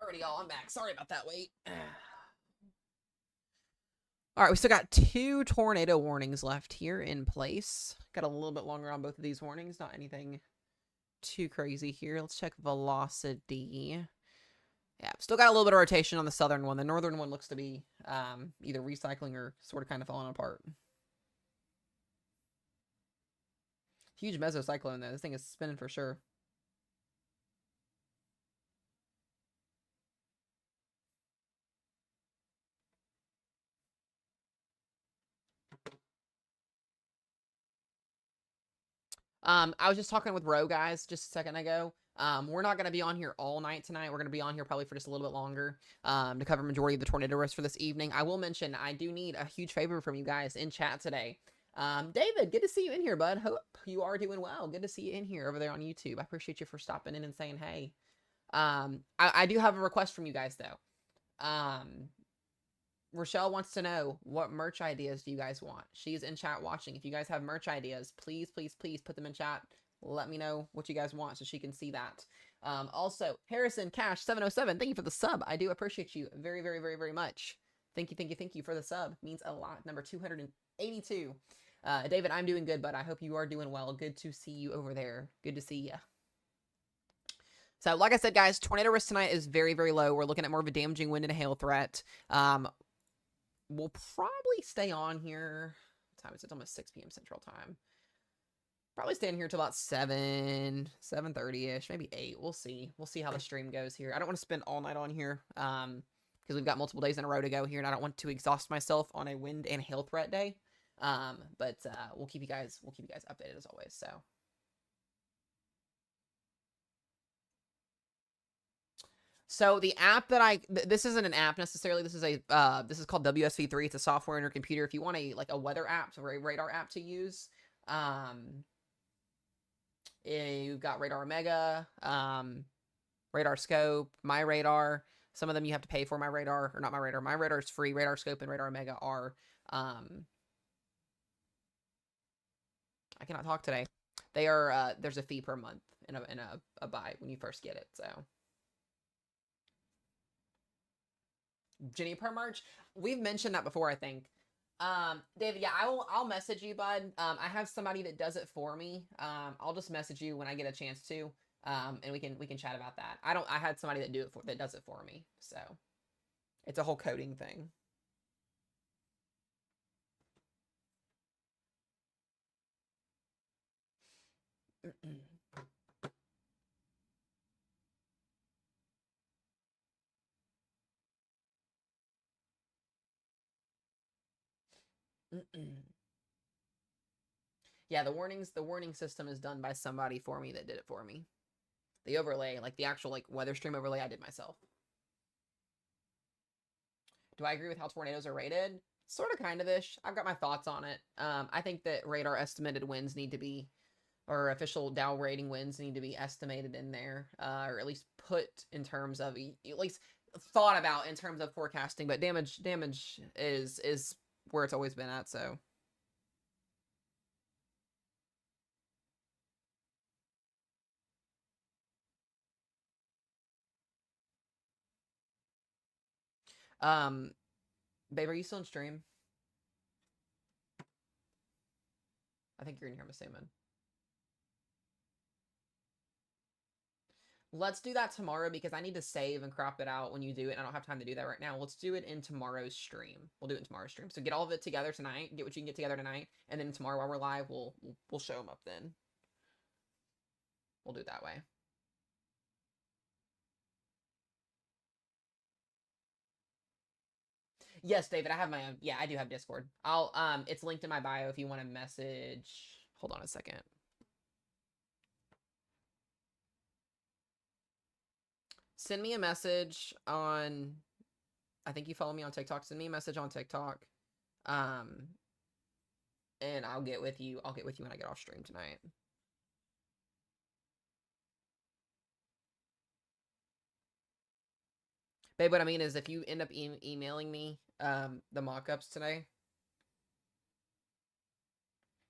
Alrighty, y'all, I'm back. Sorry about that wait. All right, we still got 2 tornado warnings left here in place. Got a little bit longer on both of these warnings. Not anything too crazy here. Let's check velocity. Yeah, still got a little bit of rotation on the southern one. The northern one looks to be either recycling or sort of kind of falling apart. Huge mesocyclone, though. This thing is spinning for sure. I was just talking with Ro, guys, just a second ago. We're not going to be on here all night tonight. We're going to be on here probably for just a little bit longer to cover majority of the tornado risk for this evening. I will mention I do need a huge favor from you guys in chat today. David, good to see you in here, bud. Hope you are doing well. Good to see you in here over there on YouTube. I appreciate you for stopping in and saying hey. I do have a request from you guys, though. Rochelle wants to know, what merch ideas do you guys want? She's in chat watching. If you guys have merch ideas, please, please, please put them in chat. Let me know what you guys want so she can see that. Also, Harrison Cash 707, thank you for the sub. I do appreciate you very, very, very, very much. Thank you, thank you, thank you for the sub. Means a lot. Number 282. David, I'm doing good, but I hope you are doing well. Good to see you over there. Good to see you. So, like I said, guys, tornado risk tonight is very, very low. We're looking at more of a damaging wind and a hail threat. We'll probably stay on here. What time is it? It's almost 6 p.m. Central Time. Probably stay in here till about 7:30ish, maybe 8. We'll see. We'll see how the stream goes here. I don't want to spend all night on here because we've got multiple days in a row to go here, and I don't want to exhaust myself on a wind and hail threat day. But we'll keep you guys updated as always. So the app that this isn't an app necessarily. This is this is called WSV3. It's a software in your computer. If you want a weather app or a radar app to use, you've got Radar Omega, Radar Scope, My Radar. Some of them you have to pay for. My Radar, or not My Radar. My Radar is free. Radar Scope and Radar Omega are. I cannot talk today. They are. There's a fee per month in a buy when you first get it. So. Juniper merch. We've mentioned that before, I think. David, yeah, I'll message you, bud. I have somebody that does it for me. I'll just message you when I get a chance to. And we can chat about that. I had somebody that does it for me. So it's a whole coding thing. Yeah, the warning system is done by somebody for me that did it for me. The overlay, like the actual weather stream overlay, I did myself. Do I agree with how tornadoes are rated? Sort of, kind of ish. I've got my thoughts on it. I think that radar estimated winds need to be, or official Dow rating winds need to be estimated in there, or at least put in terms of, at least thought about in terms of forecasting. But damage is where it's always been at. So. Babe, are you still in stream? I think you're in here, I'm assuming. Let's do that tomorrow because I need to save and crop it out when you do it. And I don't have time to do that right now. Let's do it in tomorrow's stream. We'll do it in tomorrow's stream. So get all of it together tonight. Get what you can get together tonight. And then tomorrow while we're live, we'll show them up then. We'll do it that way. Yes, David, I have my own. Yeah, I do have Discord. It's linked in my bio if you want to message. Hold on a second. Send me a message on, I think you follow me on TikTok. Send me a message on TikTok. And I'll get with you. I'll get with you when I get off stream tonight. Babe, what I mean is if you end up emailing me the mock-ups today,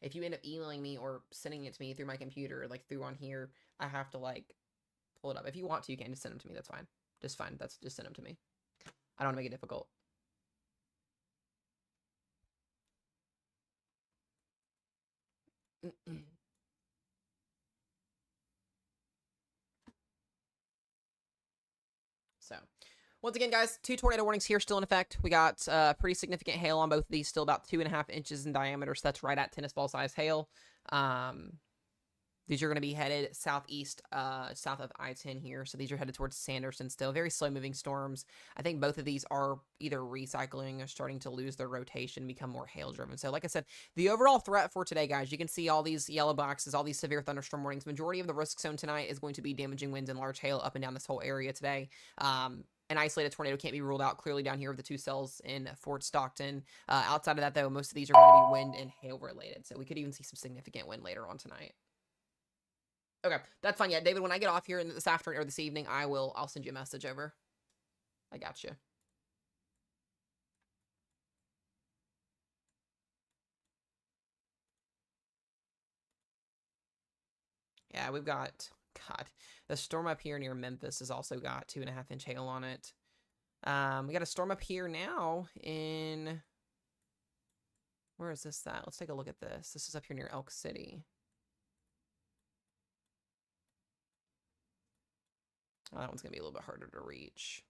if you end up emailing me or sending it to me through my computer, through on here, I have to pull it up. If you want to, you can just send them to me. That's fine. Just fine. Just send them to me. I don't want to make it difficult. So, once again, guys, 2 tornado warnings here still in effect. We got pretty significant hail on both of these, still about 2.5 inches in diameter, so that's right at tennis ball size hail. These are going to be headed southeast, south of I-10 here. So these are headed towards Sanderson still. Very slow-moving storms. I think both of these are either recycling or starting to lose their rotation, become more hail-driven. So like I said, the overall threat for today, guys, you can see all these yellow boxes, all these severe thunderstorm warnings. Majority of the risk zone tonight is going to be damaging winds and large hail up and down this whole area today. An isolated tornado can't be ruled out clearly down here with the 2 cells in Fort Stockton. Outside of that, though, most of these are going to be wind and hail related. So we could even see some significant wind later on tonight. Okay, that's fine. Yeah, David, when I get off here in this afternoon or this evening, I'll send you a message over. I got you. Yeah, we've got, God, the storm up here near Memphis has also got 2.5 inch hail on it. We got a storm up here now in, where is this at? Let's take a look at this. This is up here near Elk City. Oh, that one's going to be a little bit harder to reach.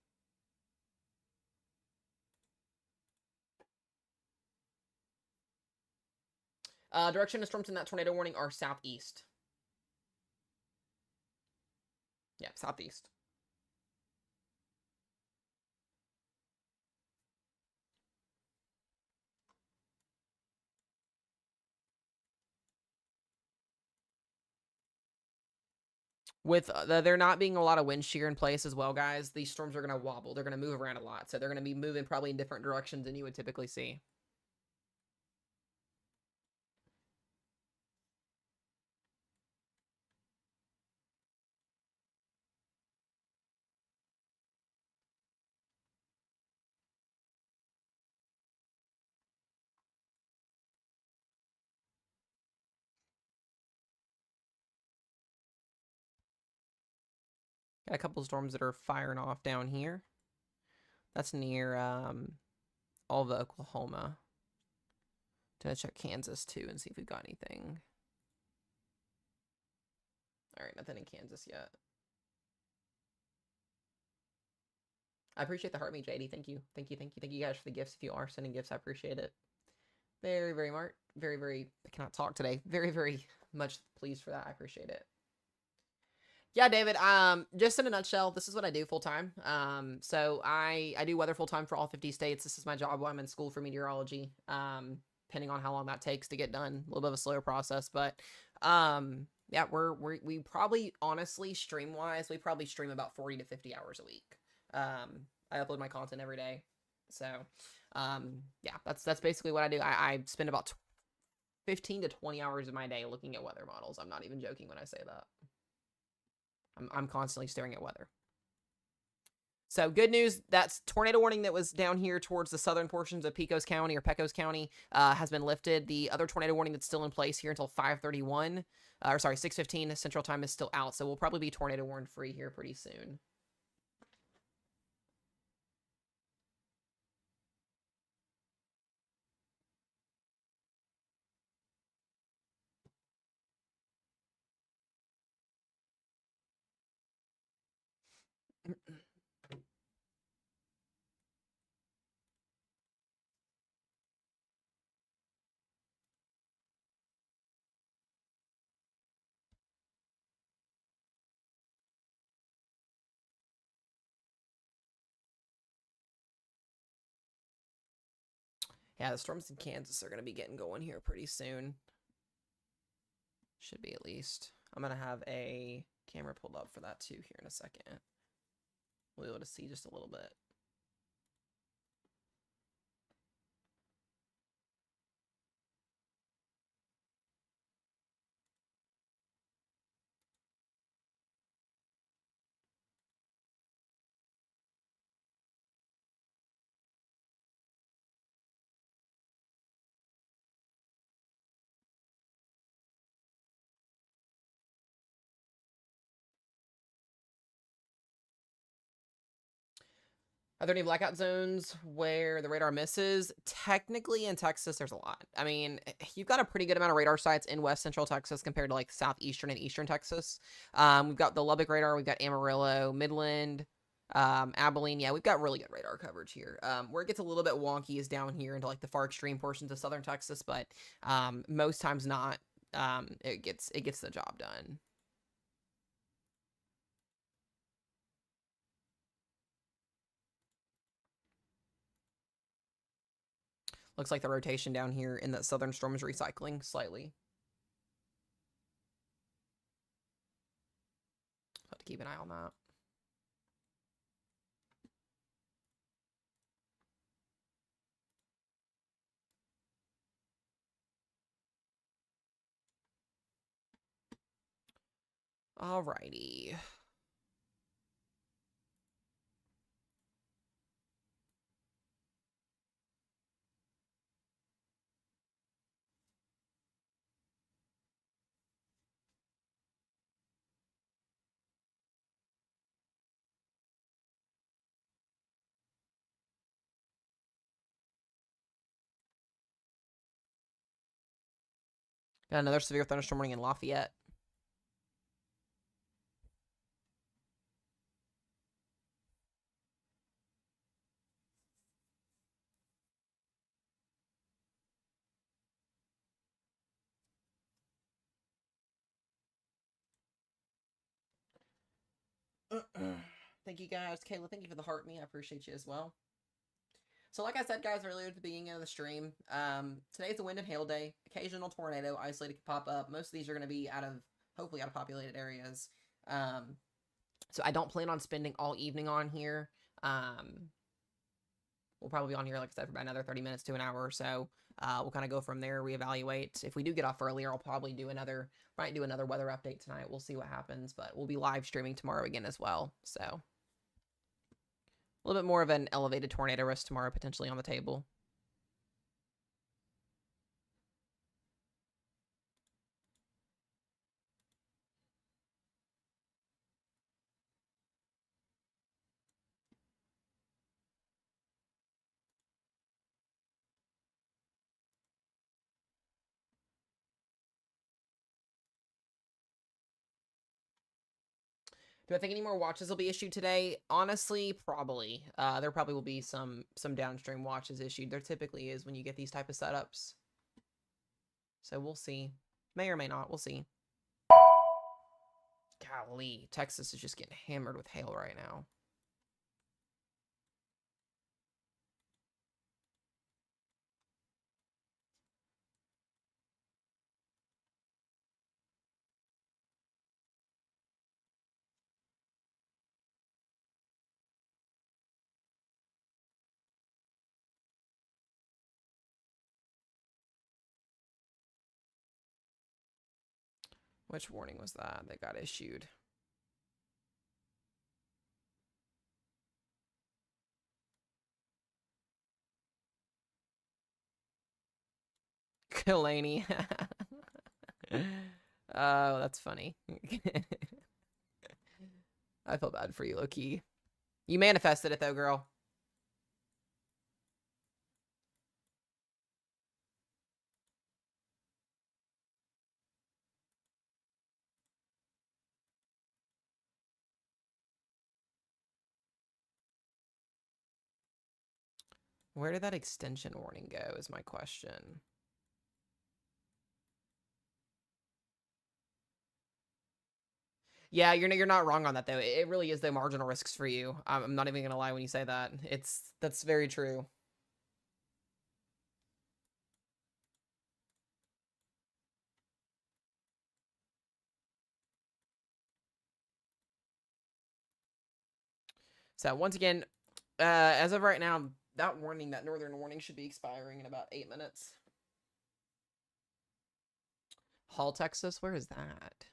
Direction of storms in that tornado warning are southeast. Yeah, southeast. With there not being a lot of wind shear in place as well, guys, these storms are going to wobble. They're going to move around a lot. So they're going to be moving probably in different directions than you would typically see. Got a couple storms that are firing off down here. That's near Alva, Oklahoma. Gonna check Kansas too and see if we've got anything. All right, nothing in Kansas yet. I appreciate the heart me, JD. Thank you. Thank you guys for the gifts. If you are sending gifts, I appreciate it. Very, very much. Very, I cannot talk today. Very much pleased for that. I appreciate it. Yeah, David, just in a nutshell, this is what I do full time. So I do weather full time for all 50 states. This is my job while I'm in school for meteorology. Depending on how long that takes to get done, a little bit of a slower process, but yeah, we probably, honestly, stream wise, we probably stream about 40 to 50 hours a week. I upload my content every day. So yeah, that's basically what I do. I spend about 15 to 20 hours of my day looking at weather models. I'm not even joking when I say that. I'm constantly staring at weather. So good news, that tornado warning that was down here towards the southern portions of Pecos County or Pecos County has been lifted. The other tornado warning that's still in place here until 5:31, or sorry, 6:15 Central Time is still out. So we'll probably be tornado warning free here pretty soon. Yeah, the storms in Kansas are going to be getting going here pretty soon. Should be at least. I'm going to have a camera pulled up for that too here in a second. We'll be able to see just a little bit. Are there any blackout zones where the radar misses? Technically, in Texas, there's a lot. I mean, you've got a pretty good amount of radar sites in West Central Texas compared to like southeastern and eastern Texas. We've got the Lubbock radar, we've got Amarillo, Midland, Abilene. Yeah, we've got really good radar coverage here. Where it gets a little bit wonky is down here into like the far extreme portions of southern Texas, but most times not. It gets the job done. Looks like the rotation down here in that southern storm is recycling slightly. Have to keep an eye on that. Alrighty. Got another severe thunderstorm warning in Lafayette. Thank you guys. Kayla, thank you for the heart me. I appreciate you as well. So like I said, guys, earlier at the beginning of the stream, today's a wind and hail day. Occasional tornado, isolated can pop up. Most of these are going to be hopefully out of populated areas. So I don't plan on spending all evening on here. We'll probably be on here, like I said, for about another 30 minutes to an hour or so. We'll kind of go from there, reevaluate. If we do get off earlier, I'll probably might do another weather update tonight. We'll see what happens, but we'll be live streaming tomorrow again as well. So a little bit more of an elevated tornado risk tomorrow, potentially on the table. Do I think any more watches will be issued today? Honestly, probably. There probably will be some downstream watches issued. There typically is when you get these type of setups. So we'll see. May or may not. We'll see. Golly, Texas is just getting hammered with hail right now. Which warning was that got issued? Kalani. Oh, that's funny. I feel bad for you, Loki. You manifested it though, girl. Where did that extension warning go is my question. Yeah, you're not wrong on that though. It really is the marginal risks for you. I'm not even gonna lie when you say that. That's very true. So once again, as of right now, that northern warning should be expiring in about 8 minutes. Hall, Texas, where is that?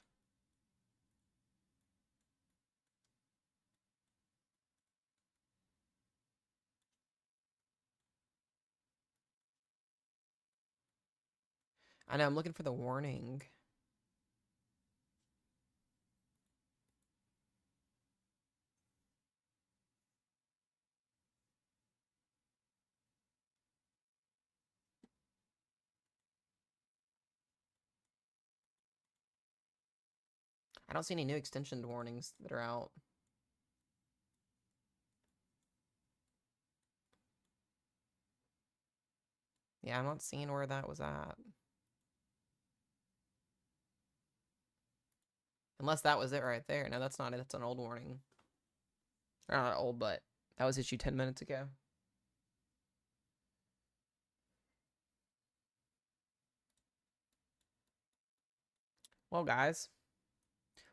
I know, I'm looking for the warning. I don't see any new extension warnings that are out. Yeah, I'm not seeing where that was at. Unless that was it right there. No, that's not it. That's an old warning. Or not old, but that was issued 10 minutes ago. Well, guys,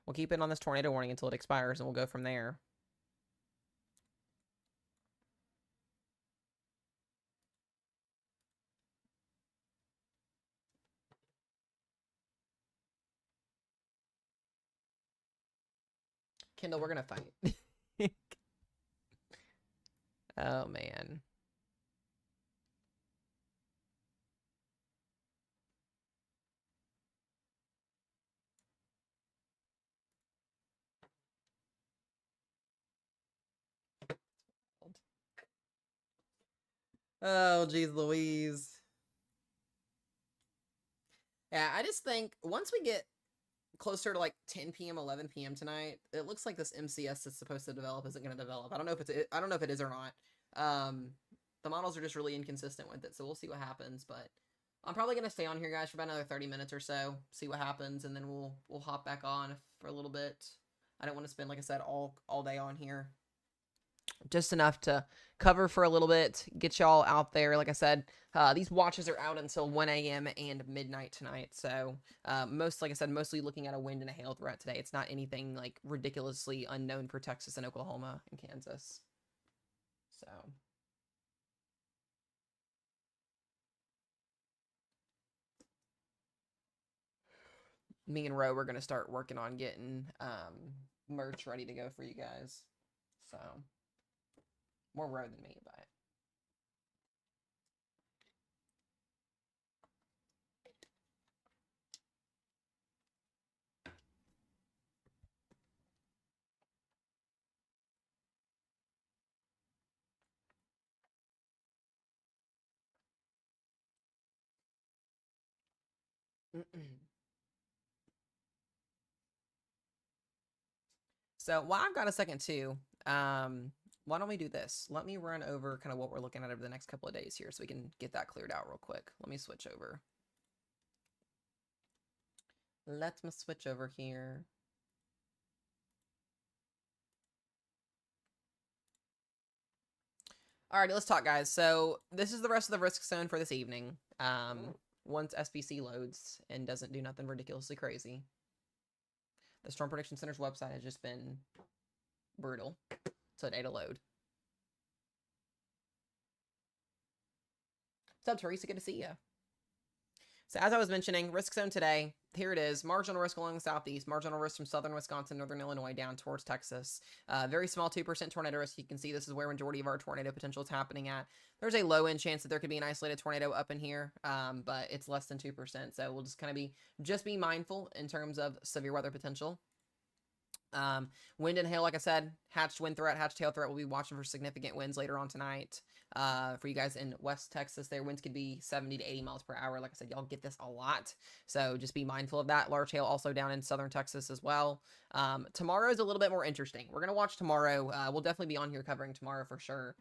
we'll keep it on this tornado warning until it expires, and we'll go from there. Kendall, we're gonna fight. Oh, man. Oh, geez Louise. Yeah, I just think once we get closer to like 10 p.m., 11 p.m. tonight, it looks like this MCS that's supposed to develop isn't going to develop. I don't know if it is or not. The models are just really inconsistent with it, so we'll see what happens. But I'm probably going to stay on here, guys, for about another 30 minutes or so, see what happens, and then we'll hop back on for a little bit. I don't want to spend, like I said, all day on here. Just enough to cover for a little bit, get y'all out there. Like I said, these watches are out until 1 a.m. and midnight tonight. So like I said, mostly looking at a wind and a hail threat today. It's not anything like ridiculously unknown for Texas and Oklahoma and Kansas. So me and Ro, we're going to start working on getting merch ready to go for you guys. So more Ro than me, but so while I've got a second too, why don't we do this? Let me run over kind of what we're looking at over the next couple of days here so we can get that cleared out real quick. Let me switch over. Let me switch over here. Alrighty, let's talk, guys. So this is the rest of the risk zone for this evening. Once SPC loads and doesn't do nothing ridiculously crazy. The Storm Prediction Center's website has just been brutal today to load. What's up, Teresa? Good to see you. So as I was mentioning, risk zone today, here it is. Marginal risk along the southeast, marginal risk from southern Wisconsin, northern Illinois, down towards Texas. Very small 2% tornado risk. You can see this is where majority of our tornado potential is happening at. There's a low end chance that there could be an isolated tornado up in here, but it's less than 2%. So we'll just kind of be mindful in terms of severe weather potential. Wind and hail, like I said, hatched wind threat, hatched hail threat. We'll be watching for significant winds later on tonight. For you guys in West Texas, their winds could be 70 to 80 miles per hour. Like I said, y'all get this a lot. So just be mindful of that. Large hail also down in southern Texas as well. Tomorrow is a little bit more interesting. We're going to watch tomorrow. We'll definitely be on here covering tomorrow for sure.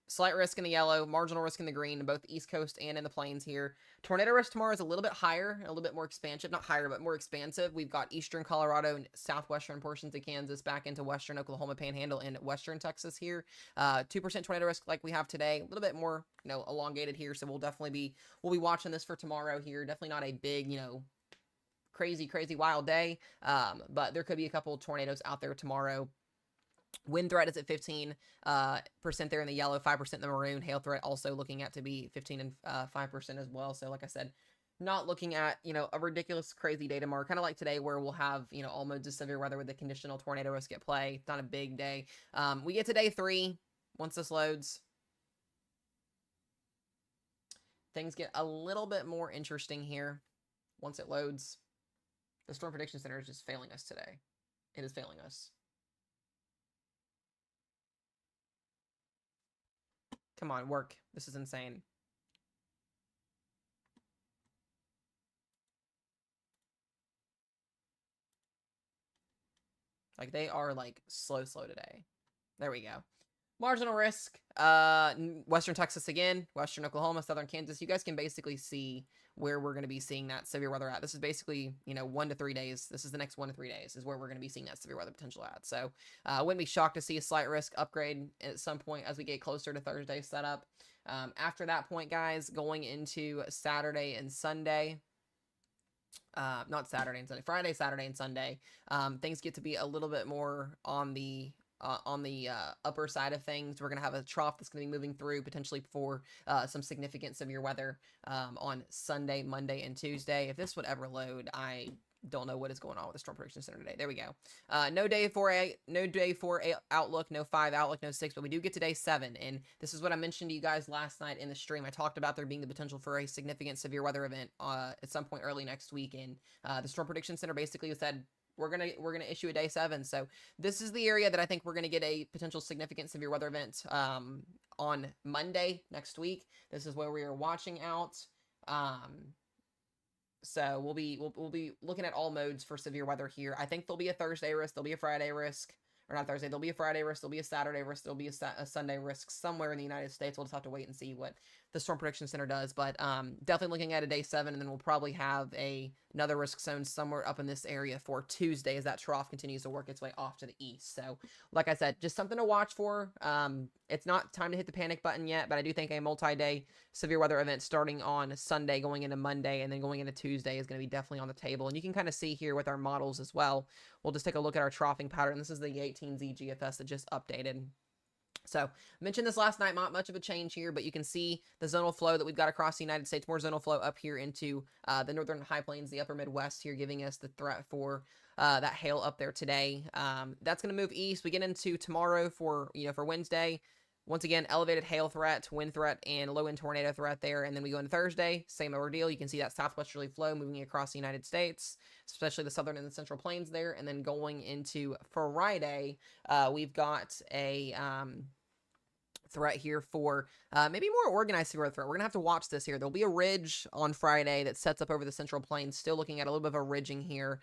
Slight risk in the yellow, marginal risk in the green, both the East Coast and in the plains here. Tornado risk tomorrow is a little bit higher, a little bit more expansive. Not higher, but more expansive. We've got eastern Colorado and southwestern portions of Kansas back into western Oklahoma Panhandle and western Texas here. 2% tornado risk like we have today. A little bit more, elongated here. So we'll be watching this for tomorrow here. Definitely not a big, crazy wild day. But there could be a couple of tornadoes out there tomorrow. Wind threat is at 15% there in the yellow, 5% in the maroon. Hail threat also looking at to be 15 and 5% as well. So like I said, not looking at, a ridiculous crazy day tomorrow. Kind of like today where we'll have, all modes of severe weather with the conditional tornado risk at play. It's not a big day. We get to day 3 once this loads. Things get a little bit more interesting here once it loads. The Storm Prediction Center is just failing us today. It is failing us. Come on, work. This is insane. Like, they are, like, slow today. There we go. Marginal risk, Western Texas again, Western Oklahoma, Southern Kansas. You guys can basically see where we're going to be seeing that severe weather at. This is basically, 1 to 3 days. This is the next 1 to 3 days is where we're going to be seeing that severe weather potential at. So I wouldn't be shocked to see a slight risk upgrade at some point as we get closer to Thursday setup. After that point, guys, going into Saturday and Sunday, not Saturday and Sunday, Friday, Saturday, and Sunday, things get to be a little bit more on the upper side of things. We're going to have a trough that's going to be moving through potentially for some significant severe weather on Sunday, Monday, and Tuesday. If this would ever load, I don't know what is going on with the Storm Prediction Center today. There we go. No day 4 outlook, no 5 outlook, no 6, but we do get to day 7. And this is what I mentioned to you guys last night in the stream. I talked about there being the potential for a significant severe weather event at some point early next week. And the Storm Prediction Center basically said, we're gonna issue a day 7. So this is the area that I think we're gonna get a potential significant severe weather event on Monday next week. This is where we are watching out. So we'll be looking at all modes for severe weather here. I think there'll be a Thursday risk, there'll be a Friday risk, or not Thursday. There'll be a Friday risk, there'll be a Saturday risk, there'll be a Sunday risk somewhere in the United States. We'll just have to wait and see what the Storm Prediction Center does. But definitely looking at a day 7, and then we'll probably have another risk zone somewhere up in this area for Tuesday as that trough continues to work its way off to the east. So, like I said, just something to watch for. It's not time to hit the panic button yet, but I do think a multi-day severe weather event starting on Sunday, going into Monday, and then going into Tuesday is going to be definitely on the table. And you can kind of see here with our models as well. We'll just take a look at our troughing pattern. This is the 18Z GFS that just updated. So, mentioned this last night, not much of a change here, but you can see the zonal flow that we've got across the United States, more zonal flow up here into the northern high plains, the upper Midwest here, giving us the threat for that hail up there today. That's going to move east. We get into tomorrow for Wednesday. Once again, elevated hail threat, wind threat, and low-end tornado threat there. And then we go into Thursday, same ordeal. You can see that southwesterly flow moving across the United States, especially the southern and the central plains there. And then going into Friday, we've got a threat here for maybe more organized severe threat. We're gonna have to watch this here. There'll be a ridge on Friday that sets up over the central plains, still looking at a little bit of a ridging here,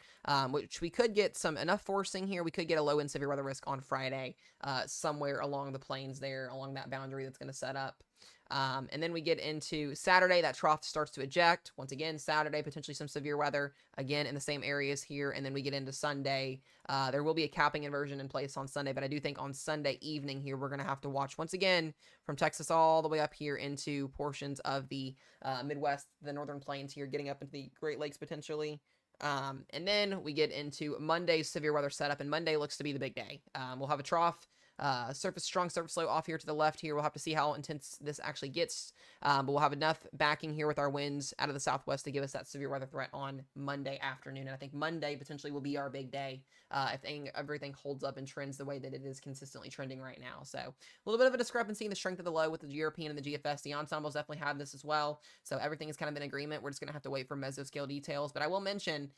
which we could get enough forcing here. We could get a low end severe weather risk on Friday somewhere along the plains there, along that boundary that's going to set up. And then we get into Saturday, that trough starts to eject. Once again, Saturday, potentially some severe weather, again, in the same areas here. And then we get into Sunday. There will be a capping inversion in place on Sunday, but I do think on Sunday evening here, we're going to have to watch, once again, from Texas all the way up here into portions of the Midwest, the northern plains here, getting up into the Great Lakes potentially. And then we get into Monday's severe weather setup, and Monday looks to be the big day. We'll have a trough. Strong surface flow off here to the left here. We'll have to see how intense this actually gets, but we'll have enough backing here with our winds out of the southwest to give us that severe weather threat on Monday afternoon. And I think Monday potentially will be our big day if everything holds up and trends the way that it is consistently trending right now. So a little bit of a discrepancy in the strength of the low with the European and the GFS. The ensembles definitely have this as well. So everything is kind of in agreement. We're just going to have to wait for mesoscale details. But I will mention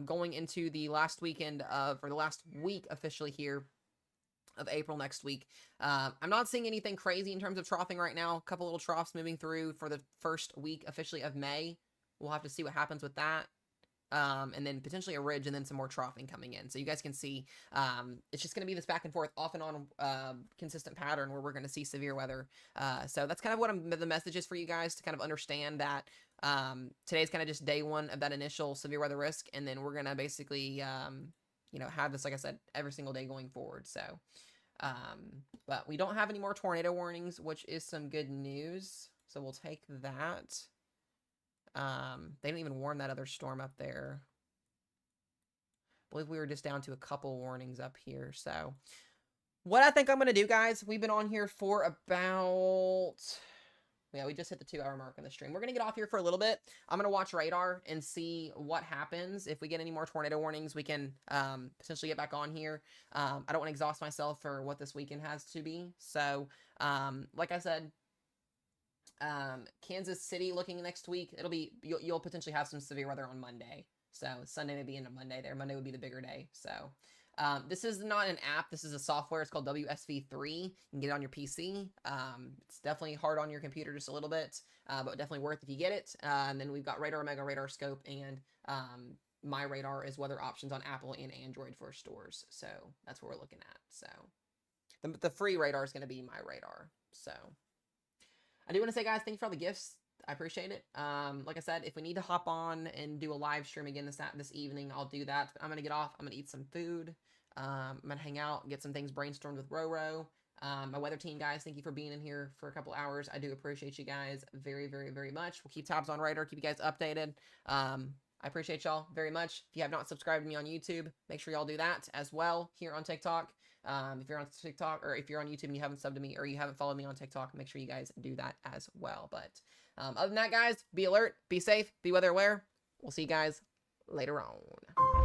going into the last weekend or the last week officially here of April next week. I'm not seeing anything crazy in terms of troughing right now. A couple little troughs moving through for the first week officially of May. We'll have to see what happens with that. And then potentially a ridge and then some more troughing coming in. So you guys can see it's just going to be this back and forth, off and on consistent pattern where we're going to see severe weather. So that's kind of what the message is for you guys to kind of understand that today's kind of just day 1 of that initial severe weather risk. And then we're going to basically have this, like I said, every single day going forward. So, but we don't have any more tornado warnings, which is some good news. So we'll take that. They didn't even warn that other storm up there. I believe we were just down to a couple warnings up here. So what I think I'm going to do, guys, we've been on here for about... Yeah, we just hit the 2-hour mark on the stream. We're going to get off here for a little bit. I'm going to watch radar and see what happens. If we get any more tornado warnings, we can potentially get back on here. I don't want to exhaust myself for what this weekend has to be. So, like I said, Kansas City looking next week. You'll potentially have some severe weather on Monday. So Sunday may be into Monday there. Monday would be the bigger day. So this is not an app. This is a software. It's called WSV3. You can get it on your PC. It's definitely hard on your computer just a little bit, but definitely worth if you get it. And then we've got Radar Omega, Radar Scope, and my radar is weather options on Apple and Android for stores. So that's what we're looking at. So the free radar is going to be my radar. So I do want to say, guys, thank you for all the gifts. I appreciate it. Like I said, if we need to hop on and do a live stream again this evening, I'll do that. But I'm gonna get off. I'm gonna eat some food. I'm gonna hang out, get some things brainstormed with Roro. My weather team, guys, thank you for being in here for a couple hours. I do appreciate you guys very, very, very much. We'll keep tabs on Radar, keep you guys updated. I appreciate y'all very much. If you have not subscribed to me on YouTube, make sure y'all do that as well here on TikTok. If you're on TikTok, or if you're on YouTube and you haven't subbed to me, or you haven't followed me on TikTok, make sure you guys do that as well. But other than that, guys, be alert, be safe, be weather aware. We'll see you guys later on.